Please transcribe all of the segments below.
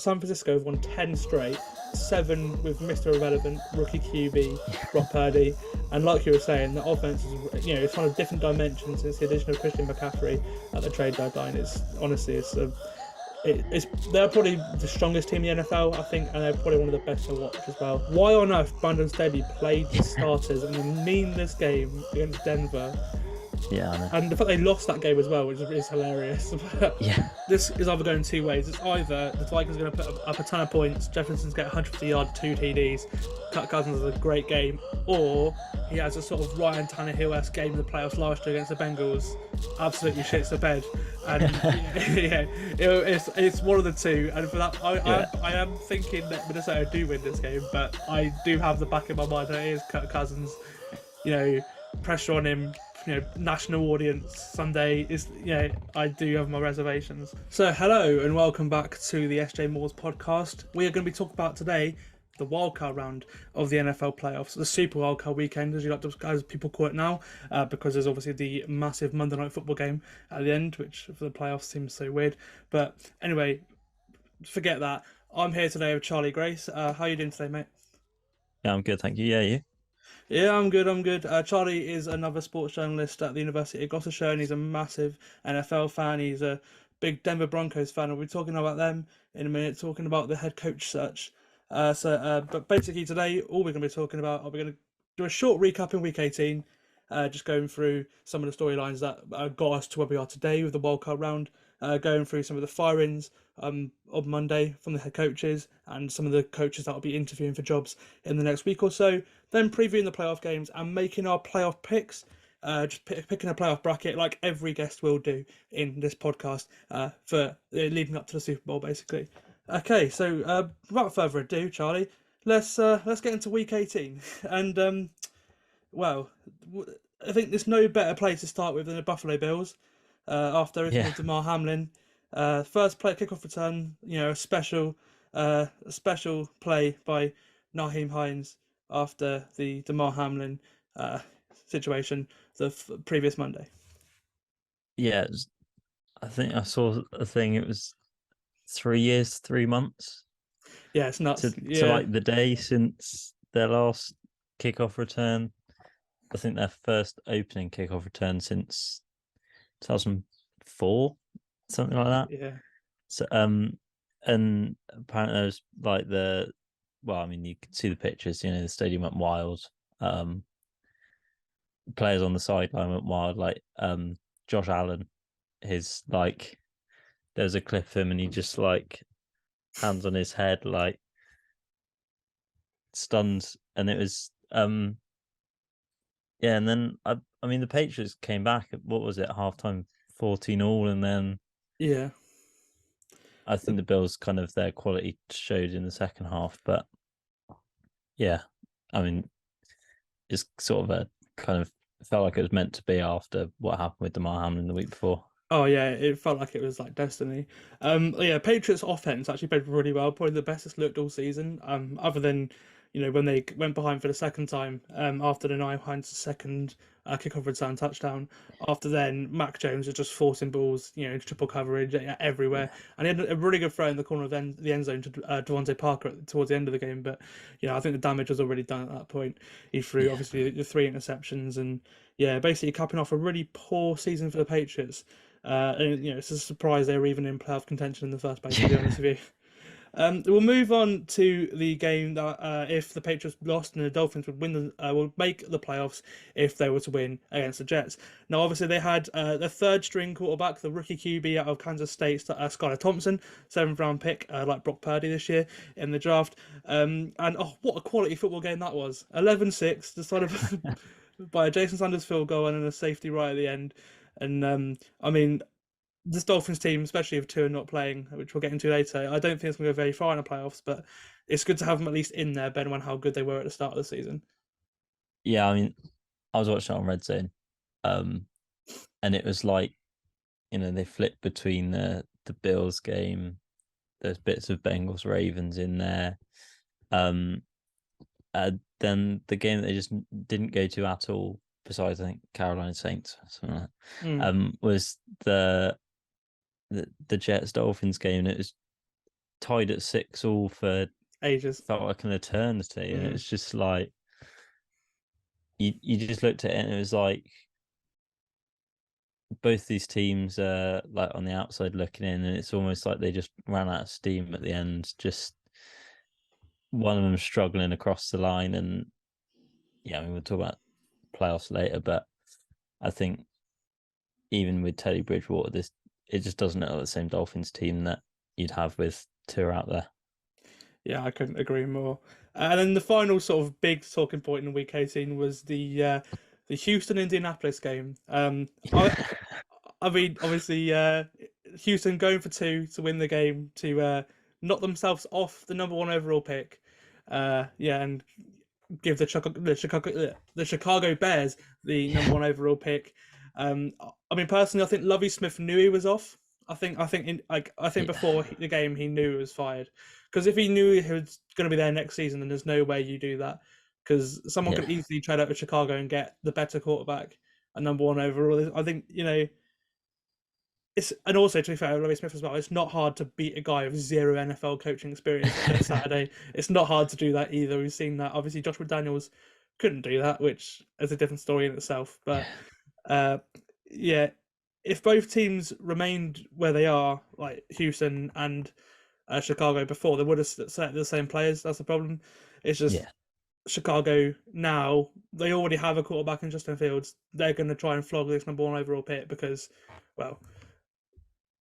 San Francisco have won 10 straight, 7 with Mr. Irrelevant, rookie QB, Brock Purdy. And like you were saying, the offense is, it's on a different dimension since the addition of Christian McCaffrey at the trade deadline. They're probably the strongest team in the NFL, I think, and they're probably one of the best to watch as well. Why on earth Brandon Staley played the starters in a meaningless game against Denver? Yeah, I know. And the fact they lost that game as well, which is hilarious. Yeah. This is either going two ways. It's either the Vikings are going to put up a ton of points, Jefferson's get 150 yards, 2 TDs, Cousins has a great game, or he has a sort of Ryan Tannehill-esque game in the playoffs last year against the Bengals, absolutely shits the bed. And it's one of the two. And for that, I am thinking that Minnesota do win this game, but I do have the back in my mind that it is Cousins. Pressure on him. National audience Sunday is, I do have my reservations. So hello and welcome back to the SJMoores Podcast. We are going to be talking about today the wildcard round of the NFL playoffs, the Super Wildcard weekend, as people call it now, because there's obviously the massive Monday Night Football game at the end, which for the playoffs seems so weird. But anyway, forget that. I'm here today with Charlie Grace. How are you doing today, mate? Yeah, I'm good, thank you. Yeah, you? Yeah, I'm good. Charlie is another sports journalist at the University of Gloucestershire, and he's a massive NFL fan. He's a big Denver Broncos fan. We'll be talking about them in a minute, talking about the head coach search. But basically today, all we're going to be talking about, we're going to do a short recap in Week 18, just going through some of the storylines that got us to where we are today with the wildcard round, going through some of the firings on Monday from the head coaches and some of the coaches that will be interviewing for jobs in the next week or so, then previewing the playoff games and making our playoff picks, picking a playoff bracket like every guest will do in this podcast for leading up to the Super Bowl, basically. Okay, so without further ado, Charlie, let's get into Week 18. And, I think there's no better place to start with than the Buffalo Bills after everything with Damar Hamlin. First play kickoff return, a special play by Naheem Hines after the Damar Hamlin situation the previous Monday. Yeah, I think I saw a thing. It was 3 years, 3 months. Yeah, it's nuts. To like the day since their last kickoff return. I think their first opening kickoff return since 2004. Something like that. Yeah. So and apparently there's like you could see the pictures, the stadium went wild. Players on the sideline went wild, like Josh Allen, there's a clip of him and he just like hands on his head, like stunned, and it was and then the Patriots came back at, what was it, halftime, 14-all, and then I think the Bills kind of their quality showed in the second half, but it's sort of a kind of felt like it was meant to be after what happened with Damar Hamlin the week before. Oh yeah, it felt like it was like destiny. Patriots offense actually played really well, probably the best it's looked all season. Other than when they went behind for the second time after the Naheem Hines' second kickoff return touchdown. After then, Mac Jones was just forcing balls, triple coverage everywhere, and he had a really good throw in the corner of the end zone to Devontae Parker towards the end of the game. But I think the damage was already done at that point. He threw obviously the 3 interceptions, and basically capping off a really poor season for the Patriots. And it's a surprise they were even in playoff contention in the first place, to be honest with you. We'll move on to the game that if the Patriots lost and the Dolphins would make the playoffs if they were to win against the Jets. Now, obviously, they had the third string quarterback, the rookie QB out of Kansas State, Skylar Thompson, 7th round pick, like Brock Purdy this year in the draft. And what a quality football game that was. 11-6, decided by a Jason Sanders field goal and then a safety right at the end. And this Dolphins team, especially if Tua not playing, which we'll get into later, I don't think it's going to go very far in the playoffs, but it's good to have them at least in there, bearing on how good they were at the start of the season. Yeah, I was watching it on Red Zone, and it was like, they flipped between the Bills game, there's bits of Bengals Ravens in there, then the game that they just didn't go to at all, besides I think Carolina Saints, something like that, was the Jets Dolphins game, and it was tied at 6-6 for ages. felt like an eternity, and it's just like you just looked at it and it was like both these teams are like on the outside looking in, and it's almost like they just ran out of steam at the end. Just one of them struggling across the line, and yeah, I mean we'll talk about playoffs later, but I think even with Teddy Bridgewater, it just doesn't look like the same Dolphins team that you'd have with two out there. Yeah, I couldn't agree more. And then the final sort of big talking point in Week 18 was the Houston Indianapolis game. I mean, obviously, Houston going for two to win the game to knock themselves off the number one overall pick. Yeah, and give the Chicago Bears the number one overall pick. I mean, personally, I think Lovie Smith knew he was off. I think before the game he knew he was fired, because if he knew he was going to be there next season, then there's no way you do that, because someone could easily trade out to Chicago and get the better quarterback, a number one overall. I think and also, to be fair, Lovie Smith as well, it's not hard to beat a guy with zero NFL coaching experience on Saturday. It's not hard to do that either. We've seen that. Obviously, Josh McDaniels couldn't do that, which is a different story in itself. But yeah, if both teams remained where they are, like Houston and Chicago before, they would have selected the same players. That's the problem. It's just Chicago now, they already have a quarterback in Justin Fields. They're going to try and flog this number one overall pick because, well,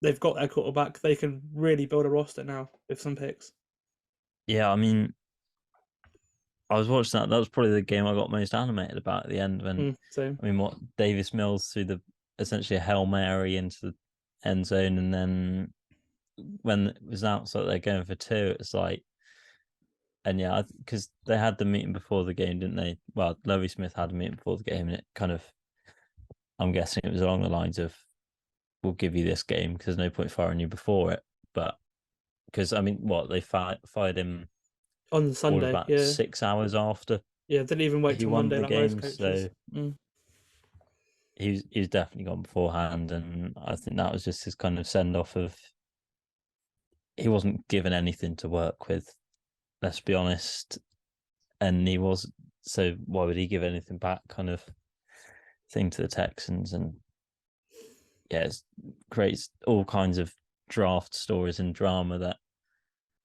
they've got their quarterback. They can really build a roster now with some picks. Yeah, I mean, I was watching that. That was probably the game I got most animated about at the end. When same. I mean, what Davis Mills threw essentially a Hail Mary into the end zone, and then when it was outside, they're going for two. It's like, and yeah, because they had the meeting before the game, didn't they? Well, Lovie Smith had a meeting before the game, and it kind of, I'm guessing it was along the lines of, we'll give you this game because there's no point firing you before it. But because I mean, what they fired him on Sunday, about 6 hours after. Yeah, didn't even wait till Monday like game, most coaches. So he's definitely gone beforehand, and I think that was just his kind of send off of. He wasn't given anything to work with, let's be honest, and he was. So why would he give anything back? Kind of thing to the Texans, and yeah, it creates all kinds of draft stories and drama that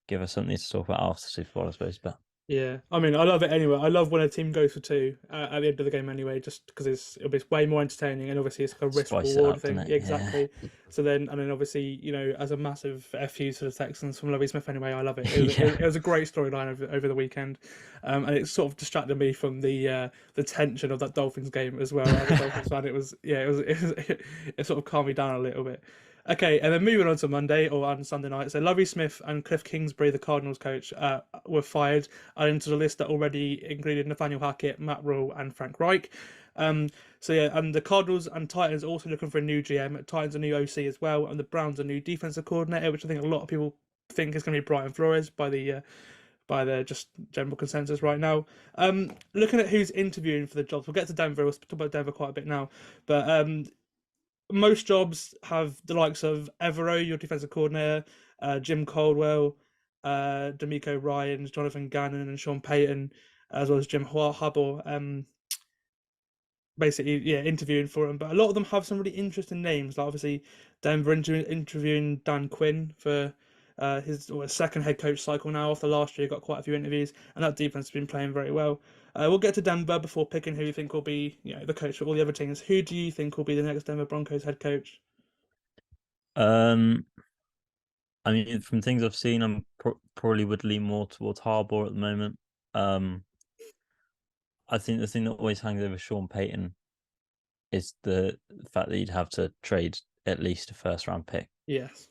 give us something to talk about after Super Bowl, I suppose. But yeah, I mean, I love it anyway. I love when a team goes for two at the end of the game anyway, just because it'll be way more entertaining, and obviously it's like a risk reward thing. Yeah, exactly. Yeah. So then, and then obviously, as a massive FU to the Texans from Lovie Smith anyway, I love it. It was a great storyline over the weekend, and it sort of distracted me from the tension of that Dolphins game as well. As a Dolphins fan, it sort of calmed me down a little bit. Okay, and then moving on to Monday or on Sunday night. So Lovie Smith and Cliff Kingsbury, the Cardinals coach, were fired, adding to the list that already included Nathaniel Hackett, Matt Rule, and Frank Reich. And the Cardinals and Titans are also looking for a new GM. Titans a new OC as well, and the Browns a new defensive coordinator, which I think a lot of people think is going to be Brian Flores by the just general consensus right now. Looking at who's interviewing for the jobs, we'll get to Denver. We'll talk about Denver quite a bit now, but most jobs have the likes of Evero, your defensive coordinator, Jim Caldwell, D'Amico Ryans, Jonathan Gannon, and Sean Payton, as well as Jim Harbaugh. Basically, interviewing for them. But a lot of them have some really interesting names. Like obviously, Denver interviewing Dan Quinn for his second head coach cycle now. After last year, got quite a few interviews, and that defense has been playing very well. We'll get to Denver before picking who you think will be, the coach for all the other teams. Who do you think will be the next Denver Broncos head coach? I mean, from things I've seen, I'm probably would lean more towards Harbaugh at the moment. I think the thing that always hangs over Sean Payton is the fact that you'd have to trade at least a first-round pick. Yes.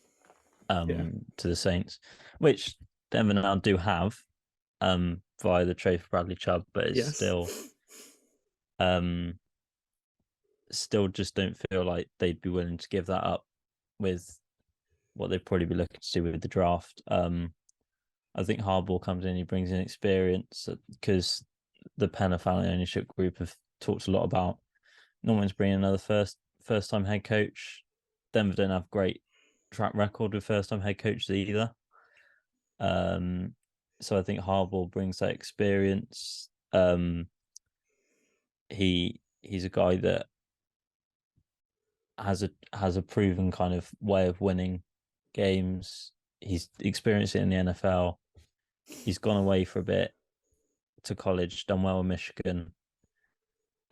To the Saints, which Denver now do have, via the trade for Bradley Chubb, but it's still just don't feel like they'd be willing to give that up with what they'd probably be looking to do with the draft. I think Harbaugh comes in, he brings in experience because the Penner family ownership group have talked a lot about not wanting to bring in another first-time head coach. Denver don't have great track record with first-time head coaches either. So I think Harbaugh brings that experience. He's a guy that has a proven kind of way of winning games. He's experienced it in the NFL. He's gone away for a bit to college, done well in Michigan,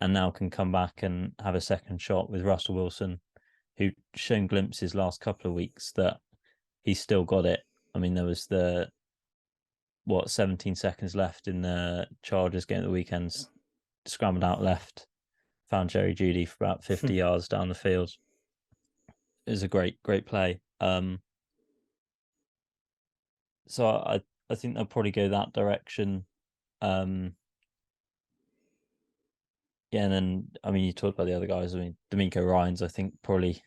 and now can come back and have a second shot with Russell Wilson, who shown glimpses last couple of weeks that he's still got it. I mean, there was 17 seconds left in the Chargers game at the weekend, scrambled out left, found Jerry Jeudy for about 50 yards down the field. It was a great play. So I think they'll probably go that direction. Yeah, and then I mean, you talked about the other guys. I mean, D'Amico Ryans, I think probably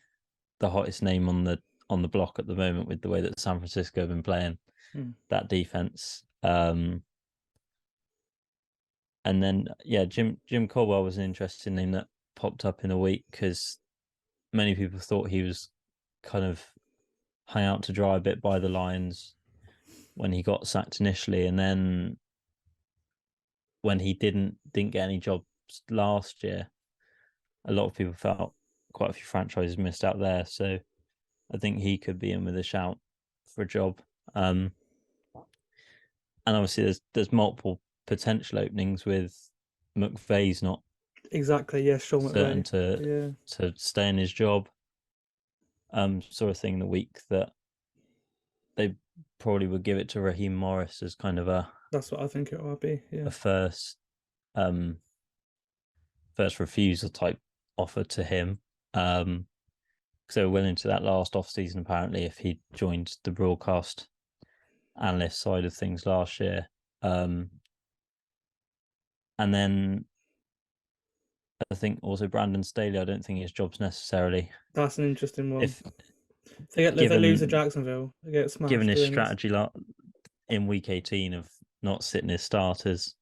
the hottest name on the block at the moment with the way that San Francisco have been playing that defense. And then Jim Caldwell was an interesting name that popped up in a week because many people thought he was kind of hung out to dry a bit by the Lions when he got sacked initially, and then when he didn't get any jobs last year, a lot of people felt quite a few franchises missed out there. So I think he could be in with a shout for a job. And obviously there's multiple potential openings with McVay's not exactly, yeah, Sean certain McVay. to stay in his job. Sort of thing in the week that they probably would give it to Raheem Morris as kind of that's what I think it will be. Yeah, a first refusal type offer to him. Because they were willing to that last off season apparently if he joined the broadcast analyst side of things last year. And then I think also Brandon Staley, I don't think his job's necessarily. that's an interesting one. If they lose to Jacksonville, they get smashed. Given his strategy in week 18 of not sitting his starters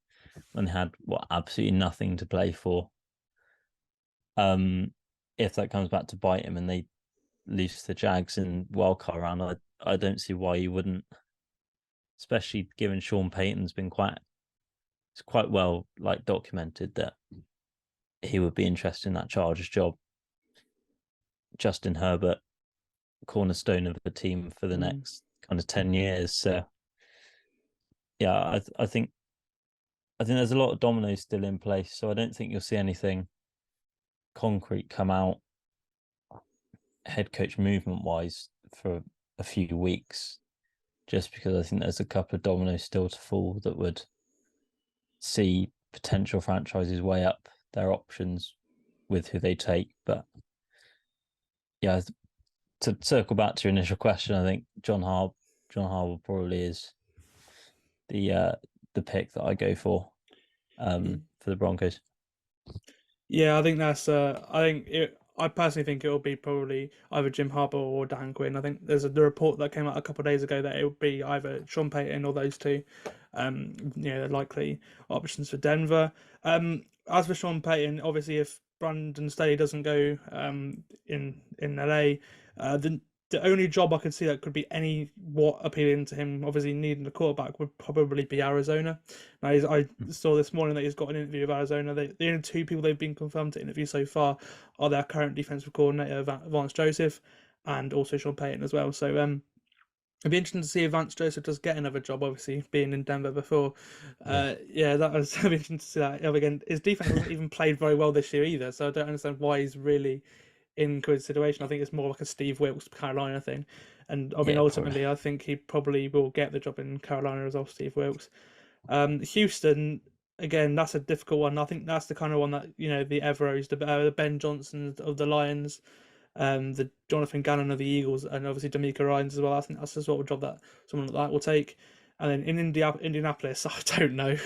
and had absolutely nothing to play for. If that comes back to bite him and they lose to the Jags in wildcard round, I don't see why you wouldn't, especially given Sean Payton's been quite well documented that he would be interested in that Chargers job. Justin Herbert, cornerstone of the team for the next kind of 10 years. So yeah, I think there's a lot of dominoes still in place. So I don't think you'll see anything concrete come out head coach movement wise for a few weeks, just because I think there's a couple of dominoes still to fall that would see potential franchises weigh up their options with who they take. But yeah, to circle back to your initial question, I think John Harbaugh probably is the pick that I go for the Broncos. Yeah, I think that's. I personally think it will be probably either Jim Harbaugh or Dan Quinn. I think there's the report that came out a couple of days ago that it would be either Sean Payton or those two. The likely options for Denver. As for Sean Payton, obviously, if Brandon Staley doesn't go in LA, the only job I could see that could be appealing to him, obviously needing a quarterback, would probably be Arizona. Now, I saw this morning that he's got an interview with Arizona. The only two people they've been confirmed to interview so far are their current defensive coordinator, Vance Joseph, and also Sean Payton as well. So it'd be interesting to see if Vance Joseph does get another job, obviously, being in Denver before. That was interesting to see that. Again, his defense hasn't even played very well this year either, so I don't understand why he's really in consideration. I think it's more like a Steve Wilkes Carolina thing, and I mean ultimately I think he probably will get the job in Carolina as well, Steve Wilkes. Houston, again, that's a difficult one. I think that's the kind of one that the Everos, the Ben Johnsons of the Lions, the Jonathan Gannon of the Eagles, and obviously D'Amico Ryans as well. I think that's the sort of job that someone like that will take. And then in Indianapolis, I don't know.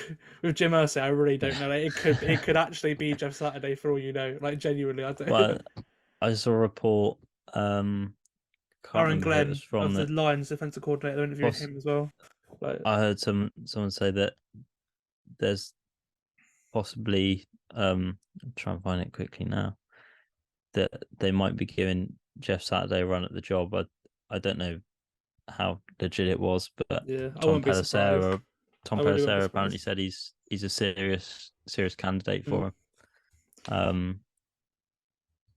With Jim Irsay, I really don't know. It could actually be Jeff Saturday for all you know. Like genuinely, I don't. Well, I saw a report. Aaron Glenn of the Lions defensive coordinator interviewed him as well. I heard someone say that there's possibly I'll try and find it quickly now, that they might be giving Jeff Saturday a run at the job. I don't know how legit it was, but Yeah, I Tom won't be surprised. Tom I really won't be Pelissero apparently surprised. said he's a serious candidate for Mm. him.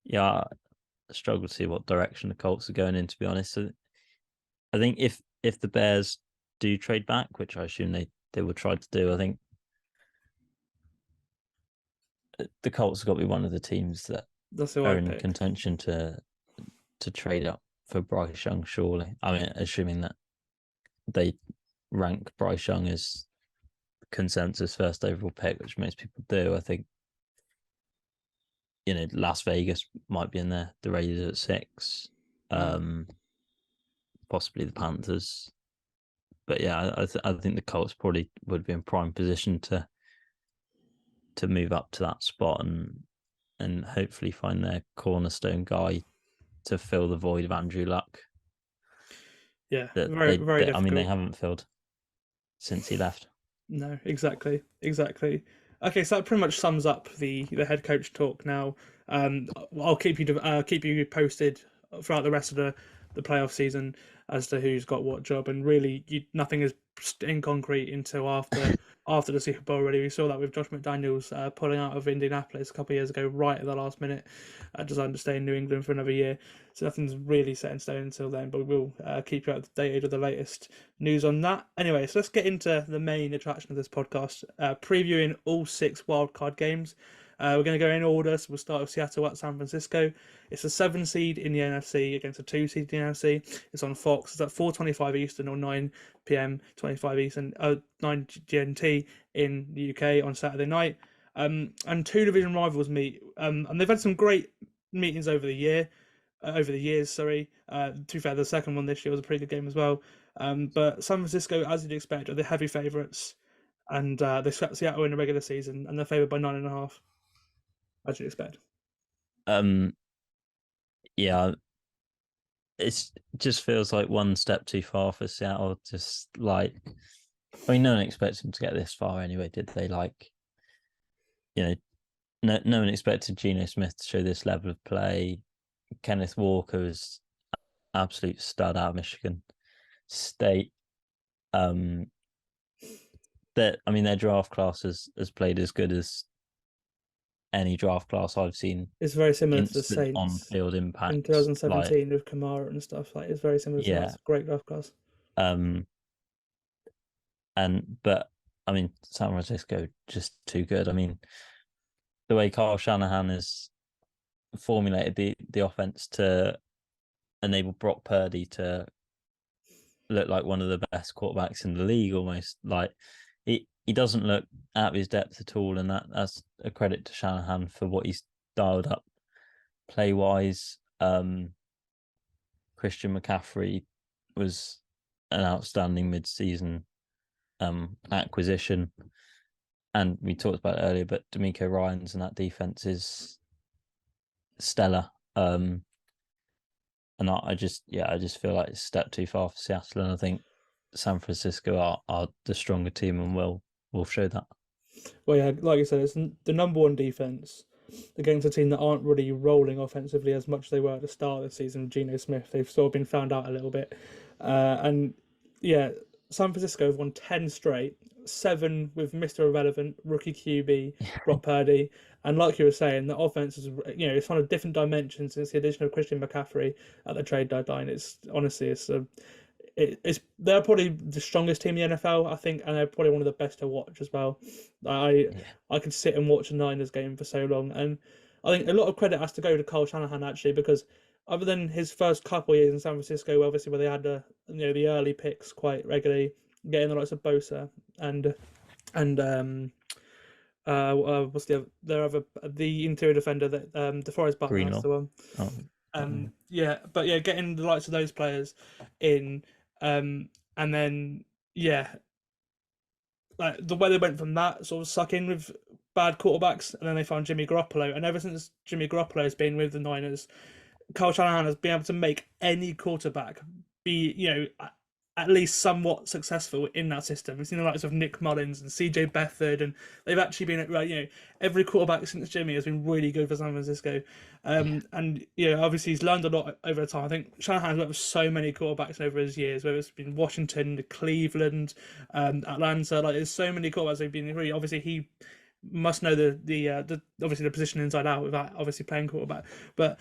Yeah, I struggle to see what direction the Colts are going in, to be honest. So I think if the Bears do trade back, which I assume they will try to do, I think the Colts have got to be one of the teams that That's who are I'd in pick. contention to trade up for Bryce Young, surely. I mean, assuming that they rank Bryce Young as consensus first overall pick, which most people do. I think, Las Vegas might be in there. The Raiders at 6, possibly the Panthers. But yeah, I think the Colts probably would be in prime position to move up to that spot and hopefully find their cornerstone guy to fill the void of Andrew Luck. Yeah, That very very I mean, they difficult. haven't filled since he left. No, exactly. Okay, so that pretty much sums up the head coach talk. Now, I'll keep you posted throughout the rest of the playoff season as to who's got what job, and really, nothing is in concrete until after the Super Bowl. Really, we saw that with Josh McDaniels pulling out of Indianapolis a couple of years ago, right at the last minute, deciding to stay in New England for another year. So nothing's really set in stone until then, but we'll keep you updated with the latest news on that. Anyway, so let's get into the main attraction of this podcast, previewing all 6 wildcard games. We're going to go in order, so we'll start with Seattle at San Francisco. It's a 7 seed in the NFC against a 2 seed in the NFC. It's on Fox. It's at 4:25 Eastern or 9 p.m. 25 Eastern, 9 GMT in the UK on Saturday night. And 2 division rivals meet, and they've had some great meetings over the years. Sorry. To be fair, the second one this year was a pretty good game as well. But San Francisco, as you'd expect, are the heavy favourites, and they swept Seattle in the regular season, and they're favoured by 9.5, as you'd expect. Yeah, it just feels like one step too far for Seattle. Just like, I mean, no one expected them to get this far anyway, did they? Like, no one expected Geno Smith to show this level of play. Kenneth Walker was absolute stud out of Michigan State. Their draft class has played as good as any draft class I've seen. It's very similar to the Instant Saints on-field impact in 2017 with Kamara and stuff. Like, it's very similar to that. It's a great draft class. But I mean, San Francisco just too good. I mean, the way Kyle Shanahan has formulated the offense to enable Brock Purdy to look like one of the best quarterbacks in the league, almost. Like, he doesn't look out of his depth at all, and that's a credit to Shanahan for what he's dialed up play wise. Christian McCaffrey was an outstanding mid-season acquisition, and we talked about it earlier, but D'Amico Ryans and that defense is stellar. And I just feel like it's a step too far for Seattle, and I think San Francisco are the stronger team and will show that. Well, yeah, like I said, it's the number one defense against a team that aren't really rolling offensively as much as they were at the start of the season. Geno Smith, they've sort of been found out a little bit, and yeah, San Francisco have won 10 straight, 7 with Mr. Irrelevant rookie QB Brock Purdy, and like you were saying, the offense is it's on a different dimension since the addition of Christian McCaffrey at the trade deadline. It's honestly they're probably the strongest team in the NFL, I think, and they're probably one of the best to watch as well. I could sit and watch a Niners game for so long, and I think a lot of credit has to go to Kyle Shanahan actually, because other than his first couple of years in San Francisco, obviously where they had the early picks quite regularly, getting the likes of Bosa and what's the interior defender that DeForest Buckner, that's the one. Getting the likes of those players in, and then like the way they went from that sort of suck in with bad quarterbacks, and then they found Jimmy Garoppolo, and ever since Jimmy Garoppolo has been with the Niners, Kyle Shanahan has been able to make any quarterback be at least somewhat successful in that system. We've seen the likes of Nick Mullins and CJ Beathard, and they've actually been, every quarterback since Jimmy has been really good for San Francisco. And obviously he's learned a lot over time. I think Shanahan's worked with so many quarterbacks over his years, whether it's been Washington, Cleveland, Atlanta. Like, there's so many quarterbacks they've been really. Obviously, he must know the obviously the position inside out without obviously playing quarterback, but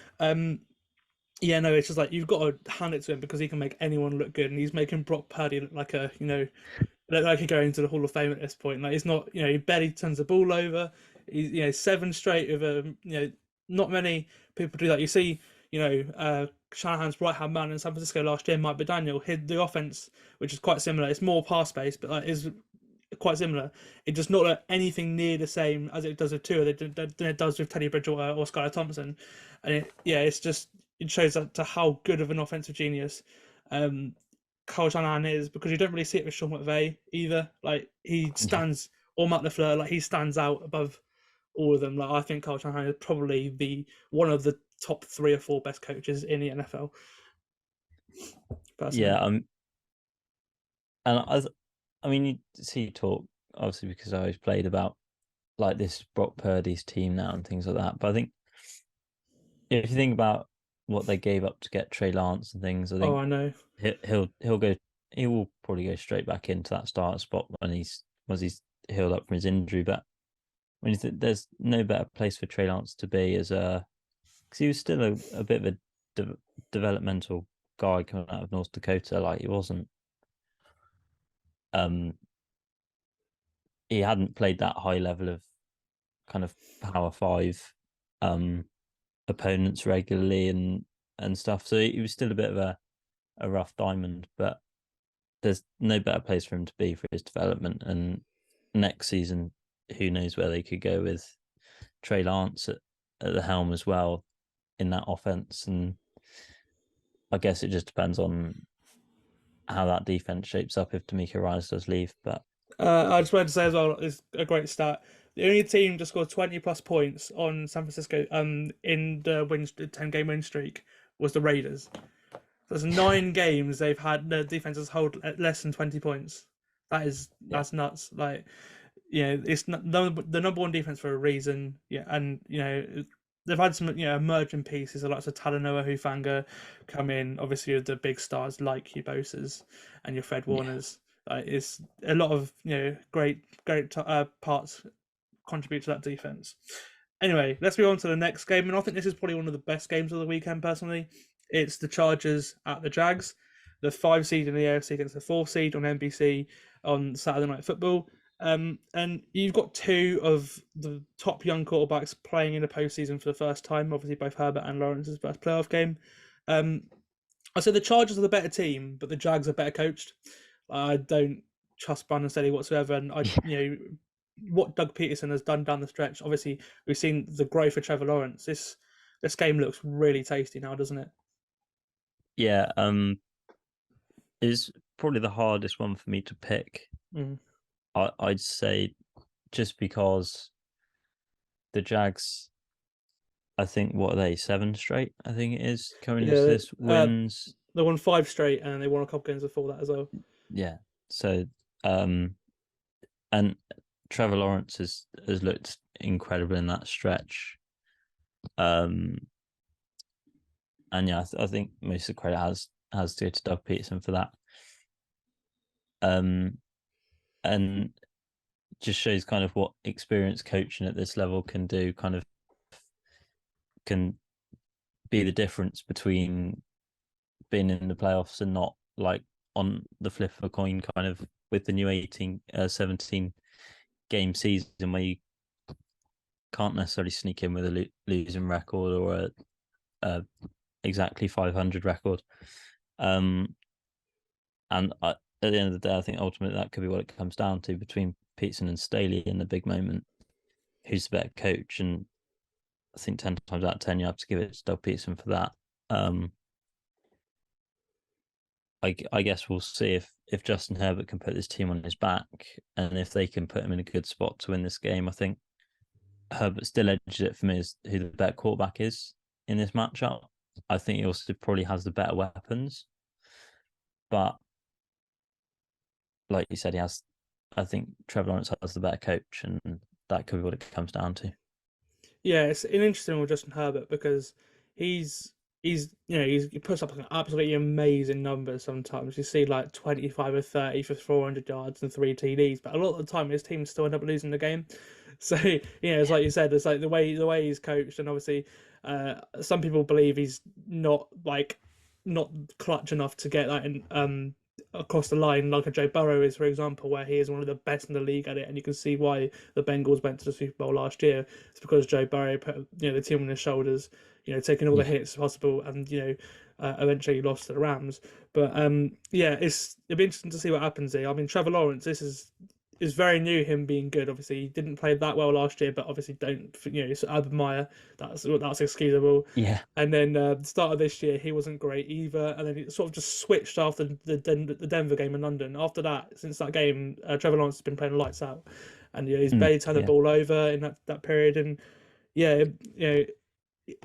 yeah, no, it's just like you've got to hand it to him because he can make anyone look good, and he's making Brock Purdy look like like he's going to the Hall of Fame at this point. Like, it's not, he barely turns the ball over. He's 7 straight of not many people do that. You see, Shanahan's right hand man in San Francisco last year, Mike McDaniel, hid the offense, which is quite similar. It's more pass based, but is quite similar. It does not look anything near the same as it does with Tua than it does with Teddy Bridgewater or Skylar Thompson, and it shows that to how good of an offensive genius Kyle Shanahan is, because you don't really see it with Sean McVay either. Like, he stands, or Matt LaFleur, like, he stands out above all of them. Like, I think Kyle Shanahan is probably one of the top 3 or 4 best coaches in the NFL. Personally. Yeah, and I mean, you see talk, obviously, because I always played about like this Brock Purdy's team now and things like that. But I think if you think about what they gave up to get Trey Lance and things, I think I know he will probably go straight back into that starter spot once he's healed up from his injury. But when you think, there's no better place for Trey Lance to be because he was still a bit of a developmental guy coming out of North Dakota. Like, he wasn't. He hadn't played that high level of kind of Power 5 opponents regularly and stuff. So he was still a bit of a rough diamond, but there's no better place for him to be for his development. And next season, who knows where they could go with Trey Lance at the helm as well in that offense. And I guess it just depends on how that defense shapes up if D'Amico Ryans does leave. But I just wanted to say as well, it's a great stat. The only team to score 20 plus points on San Francisco in the 10-game win streak was the Raiders. So there's 9 games they've had the defenses hold at less than 20 points. That's nuts. Like, it's not, the number 1 defense for a reason. Yeah, and they've had some emerging pieces, like Talanoa Hufanga come in, obviously with the big stars like your Bosa's and your Fred Warners. It's a lot of great parts contribute to that defense. Anyway, let's move on to the next game, and I think this is probably one of the best games of the weekend personally. It's the Chargers at the Jags, the 5 seed in the AFC against the 4 seed on NBC on Saturday Night Football. And you've got 2 of the top young quarterbacks playing in the postseason for the first time. Obviously, both Herbert and Lawrence's first playoff game. I say the Chargers are the better team, but the Jags are better coached. I don't trust Brandon Staley whatsoever, and what Doug Peterson has done down the stretch. Obviously, we've seen the growth of Trevor Lawrence. This game looks really tasty now, doesn't it? Yeah, it's probably the hardest one for me to pick. I'd say just because the Jags, I think, what are they, 7 straight? I think it is coming into this wins. They won 5 straight, and they won a couple games before that as well. Yeah. So, and Trevor Lawrence has looked incredible in that stretch. And yeah, I think most of the credit has to go to Doug Peterson for that. And just shows kind of what experienced coaching at this level can do, can be the difference between being in the playoffs and not, like on the flip of a coin, kind of with the new 17 game season where you can't necessarily sneak in with a losing record or a exactly 500 record. And at the end of the day, I think ultimately that could be what it comes down to between Peterson and Staley in the big moment. Who's the better coach? And I think 10 times out of 10, you have to give it to Doug Peterson for that. I guess we'll see if Justin Herbert can put this team on his back and if they can put him in a good spot to win this game. I think Herbert still edges it for me as who the better quarterback is in this matchup. I think he also probably has the better weapons. But like you said, I think Trevor Lawrence has the better coach, and that could be what it comes down to. Yeah, it's an interesting one with Justin Herbert because he puts up like absolutely amazing numbers sometimes. You see like 25 or 30 for 400 yards and 3 TDs, but a lot of the time his team still end up losing the game. So it's like you said, it's like the way he's coached, and obviously, some people believe he's not clutch enough to get that across the line like a Joe Burrow is, for example, where he is one of the best in the league at it, and you can see why the Bengals went to the Super Bowl last year. It's because Joe Burrow put the team on his shoulders, taking all the hits possible, and eventually lost to the Rams. But it'll be interesting to see what happens here. I mean, Trevor Lawrence, this is very new, him being good. Obviously, he didn't play that well last year, but obviously don't it's Urban Meyer. That's excusable. Yeah. And then the start of this year, he wasn't great either. And then it sort of just switched after the Denver game in London. After that, since that game, Trevor Lawrence has been playing lights out, and he's barely turned the ball over in that period. And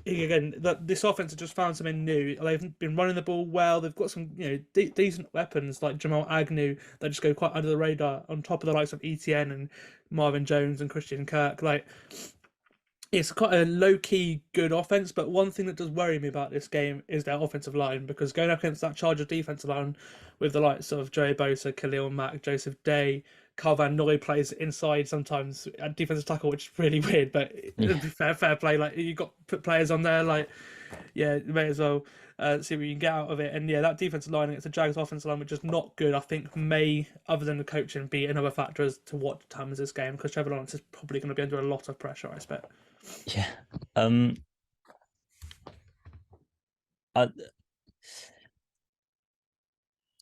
again, this offense has just found something new. They've been running the ball well. They've got some decent weapons like Jamal Agnew that just go quite under the radar. On top of the likes of ETN and Marvin Jones and Christian Kirk, it's quite a low-key good offense, but one thing that does worry me about this game is their offensive line, because going up against that Chargers defensive line with the likes of Joey Bosa, Khalil Mack, Joseph Day, Carl Van Noy plays inside sometimes at defensive tackle, which is really weird, but it'd be fair play. Like, you got to put players on there, you may as well see what you can get out of it. And that defensive line against the Jags offensive line, which is not good, I think may, other than the coaching, be another factor as to what determines this game, because Trevor Lawrence is probably going to be under a lot of pressure, I expect. Yeah.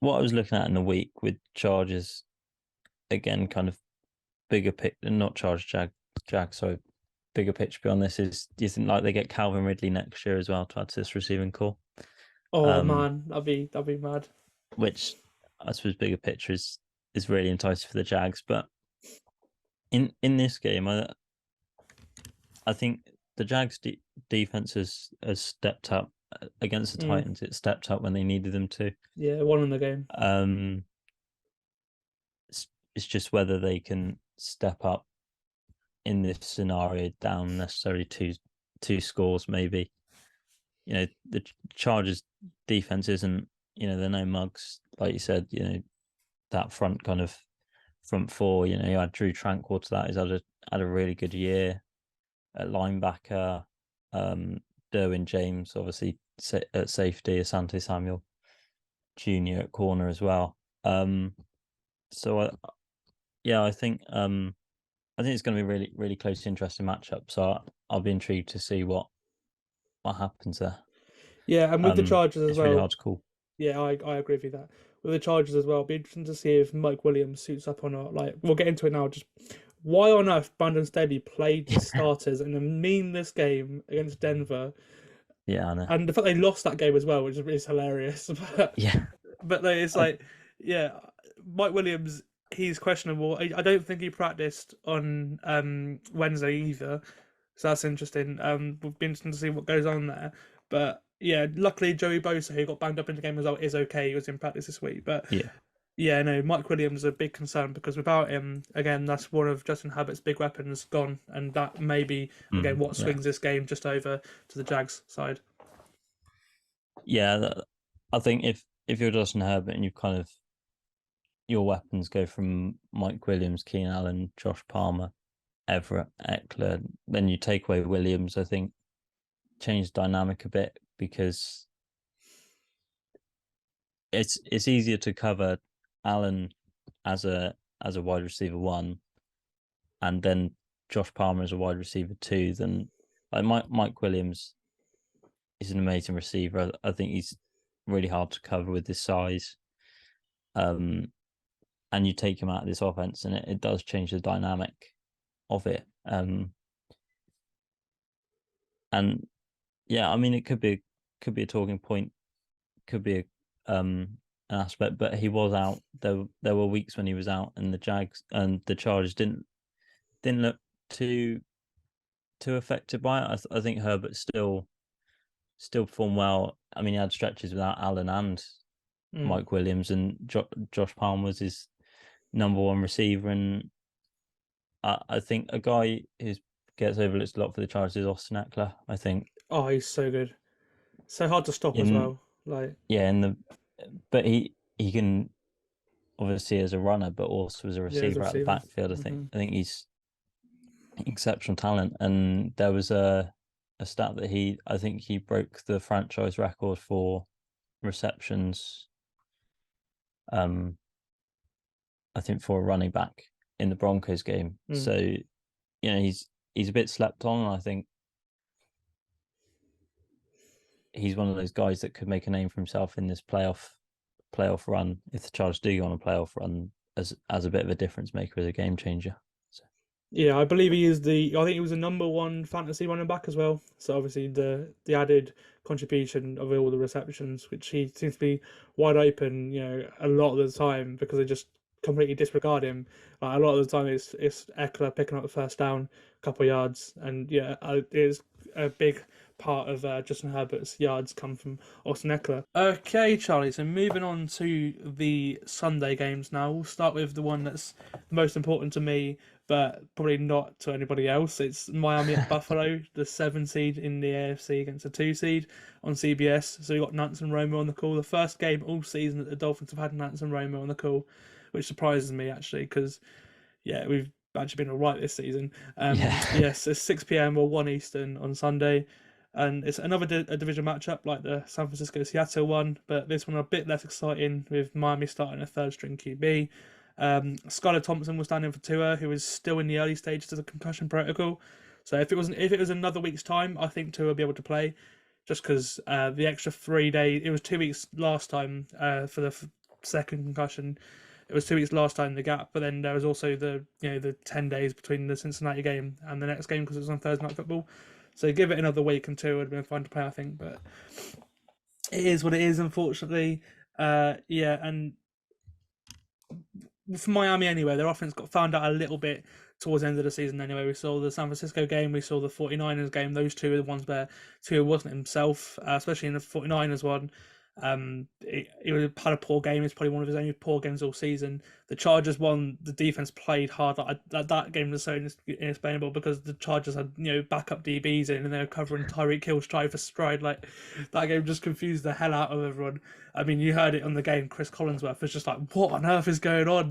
What I was looking at in the week with Chargers, again, kind of bigger picture, not Chargers, sorry, bigger picture beyond this is, do you think they get Calvin Ridley next year as well to add to this receiving core? Oh man, that'd be mad. Which I suppose bigger picture is really enticing for the Jags, but in this game, I think the Jags defense has stepped up against the Titans. It stepped up when they needed them to. Yeah, one in the game. It's just whether they can step up in this scenario down necessarily two scores, maybe. The Chargers defense isn't, they're no mugs, like you said. That front four. You had Drew Tranquil to that. He's had a really good year at linebacker. Derwin James, obviously at safety. Asante Samuel Jr. at corner as well. I think it's going to be a really, really close, interesting matchup. So I'll be intrigued to see what happens there. Yeah, and with the Chargers as well, it's really hard to call. Yeah, I agree with you that. With the Chargers as well, it'll be interesting to see if Mike Williams suits up or not. We'll get into it now. Just why on earth Brandon Staley played the starters in a meaningless game against Denver? Yeah, I know. And the fact they lost that game as well, which is hilarious. But it's Mike Williams, he's questionable. I don't think he practiced on Wednesday either, so that's interesting. We'll be interesting to see what goes on there. But luckily Joey Bosa, who got banged up in the game as well, is okay. He was in practice this week, but Mike Williams is a big concern, because without him, again, that's one of Justin Herbert's big weapons gone, and that may be again what swings this game just over to the Jags side. Yeah, I think if you're Justin Herbert and you your weapons go from Mike Williams, Keenan Allen, Josh Palmer, Everett, Eckler, then you take away Williams, I think change the dynamic a bit, because it's easier to cover Allen as a wide receiver 1, and then Josh Palmer as a wide receiver 2, than Mike Williams is an amazing receiver. I think he's really hard to cover with his size. And you take him out of this offense, and it does change the dynamic of it. It could be a talking point, could be an aspect, but he was out. There were weeks when he was out, and the Jags and the Chargers didn't look too affected by it. I think Herbert still performed well. I mean, he had stretches without Allen and Mike Williams, and Josh Palmer was his number one receiver, and I think a guy who gets overlooked a lot for the Chargers is Austin Eckler. I think Oh, he's so good. So hard to stop as in well. Like, yeah, but he can obviously as a runner, but also as a yeah, as a receiver out the receiver. backfield. I think he's exceptional talent. And there was a stat that I think he broke the franchise record for receptions. I think for a running back in the Broncos game. So he's a bit slept on. And I think he's one of those guys that could make a name for himself in this playoff run if the Chargers do go on a playoff run as a bit of a difference maker, as a game changer. So. Yeah, I believe he is I think he was the number one fantasy running back as well. So obviously the added contribution of all the receptions, which he seems to be wide open, a lot of the time because they just completely disregard him. Like, a lot of the time it's Eckler picking up the first down, a couple of yards, and it is a big part of Justin Herbert's yards come from Austin Eckler. Okay, Charlie. So moving on to the Sunday games now. We'll start with the one that's most important to me, but probably not to anybody else. It's Miami at Buffalo, the 7 seed in the AFC against the 2 seed on CBS. So we got Nance and Romo on the call. The first game all season that the Dolphins have had Nance and Romo on the call, which surprises me actually because we've actually been all right this season. Yes, it's 6 p.m. or 1 Eastern on Sunday. And it's another division matchup like the San Francisco Seattle one, but this one a bit less exciting with Miami starting a third string QB. Skylar Thompson was standing for Tua, who is still in the early stages of the concussion protocol. So if it was another week's time, I think Tua would be able to play, just because the extra 3 days. It was 2 weeks last time for the second concussion. It was 2 weeks last time, the gap, but then there was also the 10 days between the Cincinnati game and the next game because it was on Thursday Night Football. So give it another week and Tua would have been fine to play, I think. But it is what it is, unfortunately. And for Miami anyway, their offense got found out a little bit towards the end of the season anyway. We saw the San Francisco game, we saw the 49ers game. Those two are the ones where Tua wasn't himself, especially in the 49ers one. He had a poor game. It's probably one of his only poor games all season. The Chargers won. The defense played hard. That game was so inexplainable because the Chargers had backup DBs in and they were covering Tyreek Hill stride for stride. Like, that game just confused the hell out of everyone. I mean, you heard it on the game. Chris Collinsworth was just like, "What on earth is going on?"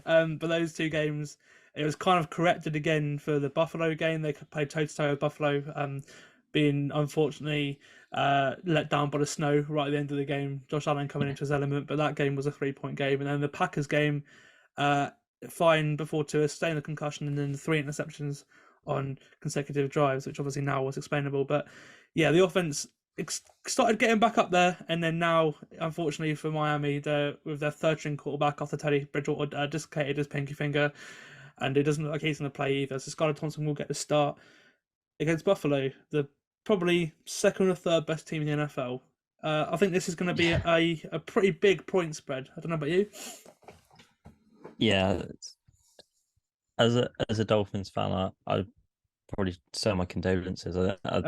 But those two games, it was kind of corrected again for the Buffalo game. They played toe-to-toe with Buffalo, being unfortunately let down by the snow right at the end of the game. Josh Allen coming into his element, but that game was a 3-point game. And then the Packers game, fine before Tua sustained the concussion, and then the 3 interceptions on consecutive drives, which obviously now was explainable. But yeah, the offense started getting back up there, and then now, unfortunately for Miami, with their third string quarterback after Teddy Bridgewater dislocated his pinky finger, and it doesn't look like he's going to play either. So Skylar Thompson will get the start against Buffalo, the probably second or third best team in the NFL. I think this is going to be a pretty big point spread. I don't know about you. Yeah, as a Dolphins fan, I probably send my condolences. I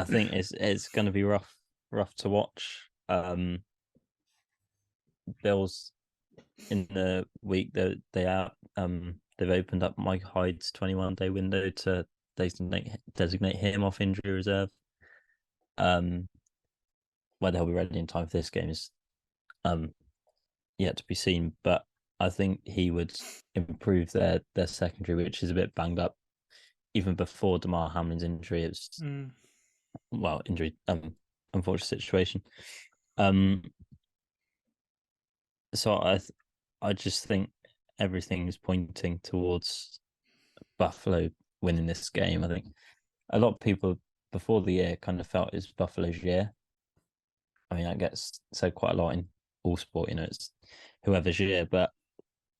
think it's going to be rough to watch. Bills in the week that they've opened up Mike Hyde's 21-day window to designate him off injury reserve. Whether he'll be ready in time for this game is yet to be seen, but I think he would improve their secondary, which is a bit banged up. Even before Damar Hamlin's injury, it was injury, unfortunate situation. So I just think everything is pointing towards Buffalo winning this game. I think a lot of people before the year kind of felt it's Buffalo's year. I mean, that gets said quite a lot in all sport, it's whoever's year. But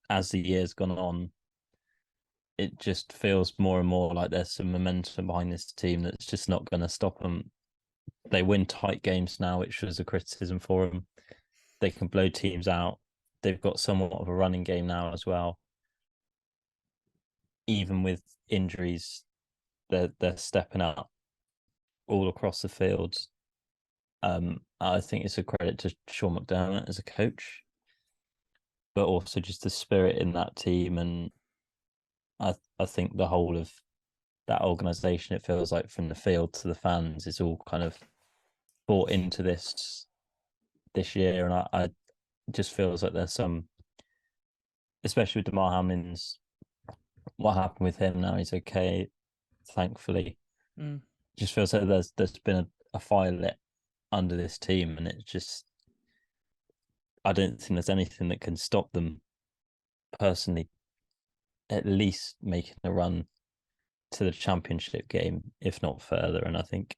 as the year's gone on, it just feels more and more like there's some momentum behind this team that's just not going to stop them. They win tight games now, which was a criticism for them. They can blow teams out. They've got somewhat of a running game now as well. Even with injuries, they're stepping up all across the field. I think it's a credit to Sean McDermott as a coach. but also just the spirit in that team. And I think the whole of that organization, it feels like from the field to the fans, is all kind of bought into this year. And I just feels like there's some, especially with DeMar Hamlin's, what happened with him now, he's okay, thankfully. Just feels like there's been a fire lit under this team, and it just, I don't think there's anything that can stop them personally at least making a run to the championship game, if not further. And I think,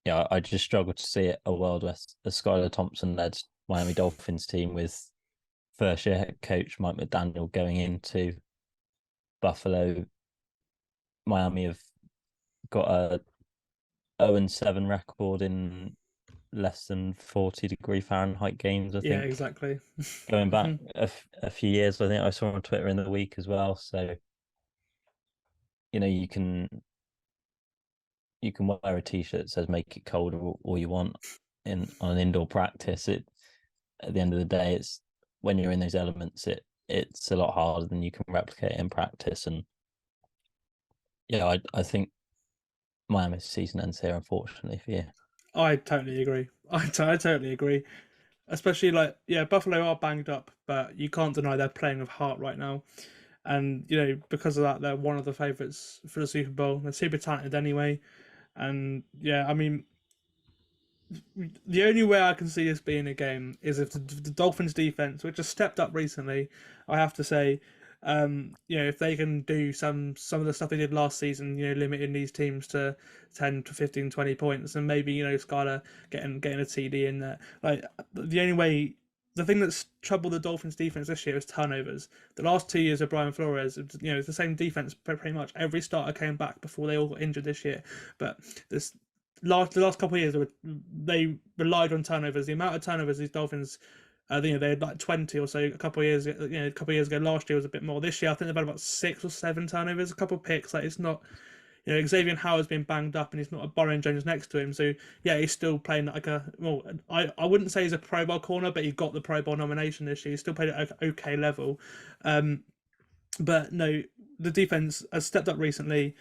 yeah, I just struggle to see a world where a Skylar Thompson led Miami Dolphins team with first year head coach Mike McDaniel going into Buffalo. Miami have got a 0-7 record in less than 40-degree Fahrenheit games, I think. Yeah, exactly. Going back a few years, I think I saw on Twitter in the week as well. So, you can wear a t-shirt that says "Make it cold" all you want on an indoor practice. At the end of the day, it's when you're in those elements, it's a lot harder than you can replicate in practice. And yeah, I think Miami's season ends here, unfortunately for you. I totally agree. I totally agree. Especially Buffalo are banged up, but you can't deny they're playing with heart right now. And, because of that, they're one of the favourites for the Super Bowl. They're super talented anyway. And, yeah, I mean, the only way I can see this being a game is if the Dolphins defense, which has stepped up recently, I have to say, if they can do some of the stuff they did last season, limiting these teams to 10 to 15, 20 points, and maybe, Skylar getting a TD in there. Like, the only way, the thing that's troubled the Dolphins defense this year is turnovers. The last 2 years of Brian Flores, it's the same defense pretty much. Every starter came back before they all got injured this year. But the last couple of years, they relied on turnovers. The amount of turnovers these Dolphins, they had like 20 or so a couple of years. A couple of years ago. Last year was a bit more. This year, I think they've had about 6 or 7 turnovers, a couple of picks. Like, it's not, Xavier Howard's been banged up, and he's not a Byron Jones next to him. So yeah, he's still playing like I wouldn't say he's a Pro Bowl corner, but he got the Pro Bowl nomination this year. He's still played at an okay level. But no, the defense has stepped up recently.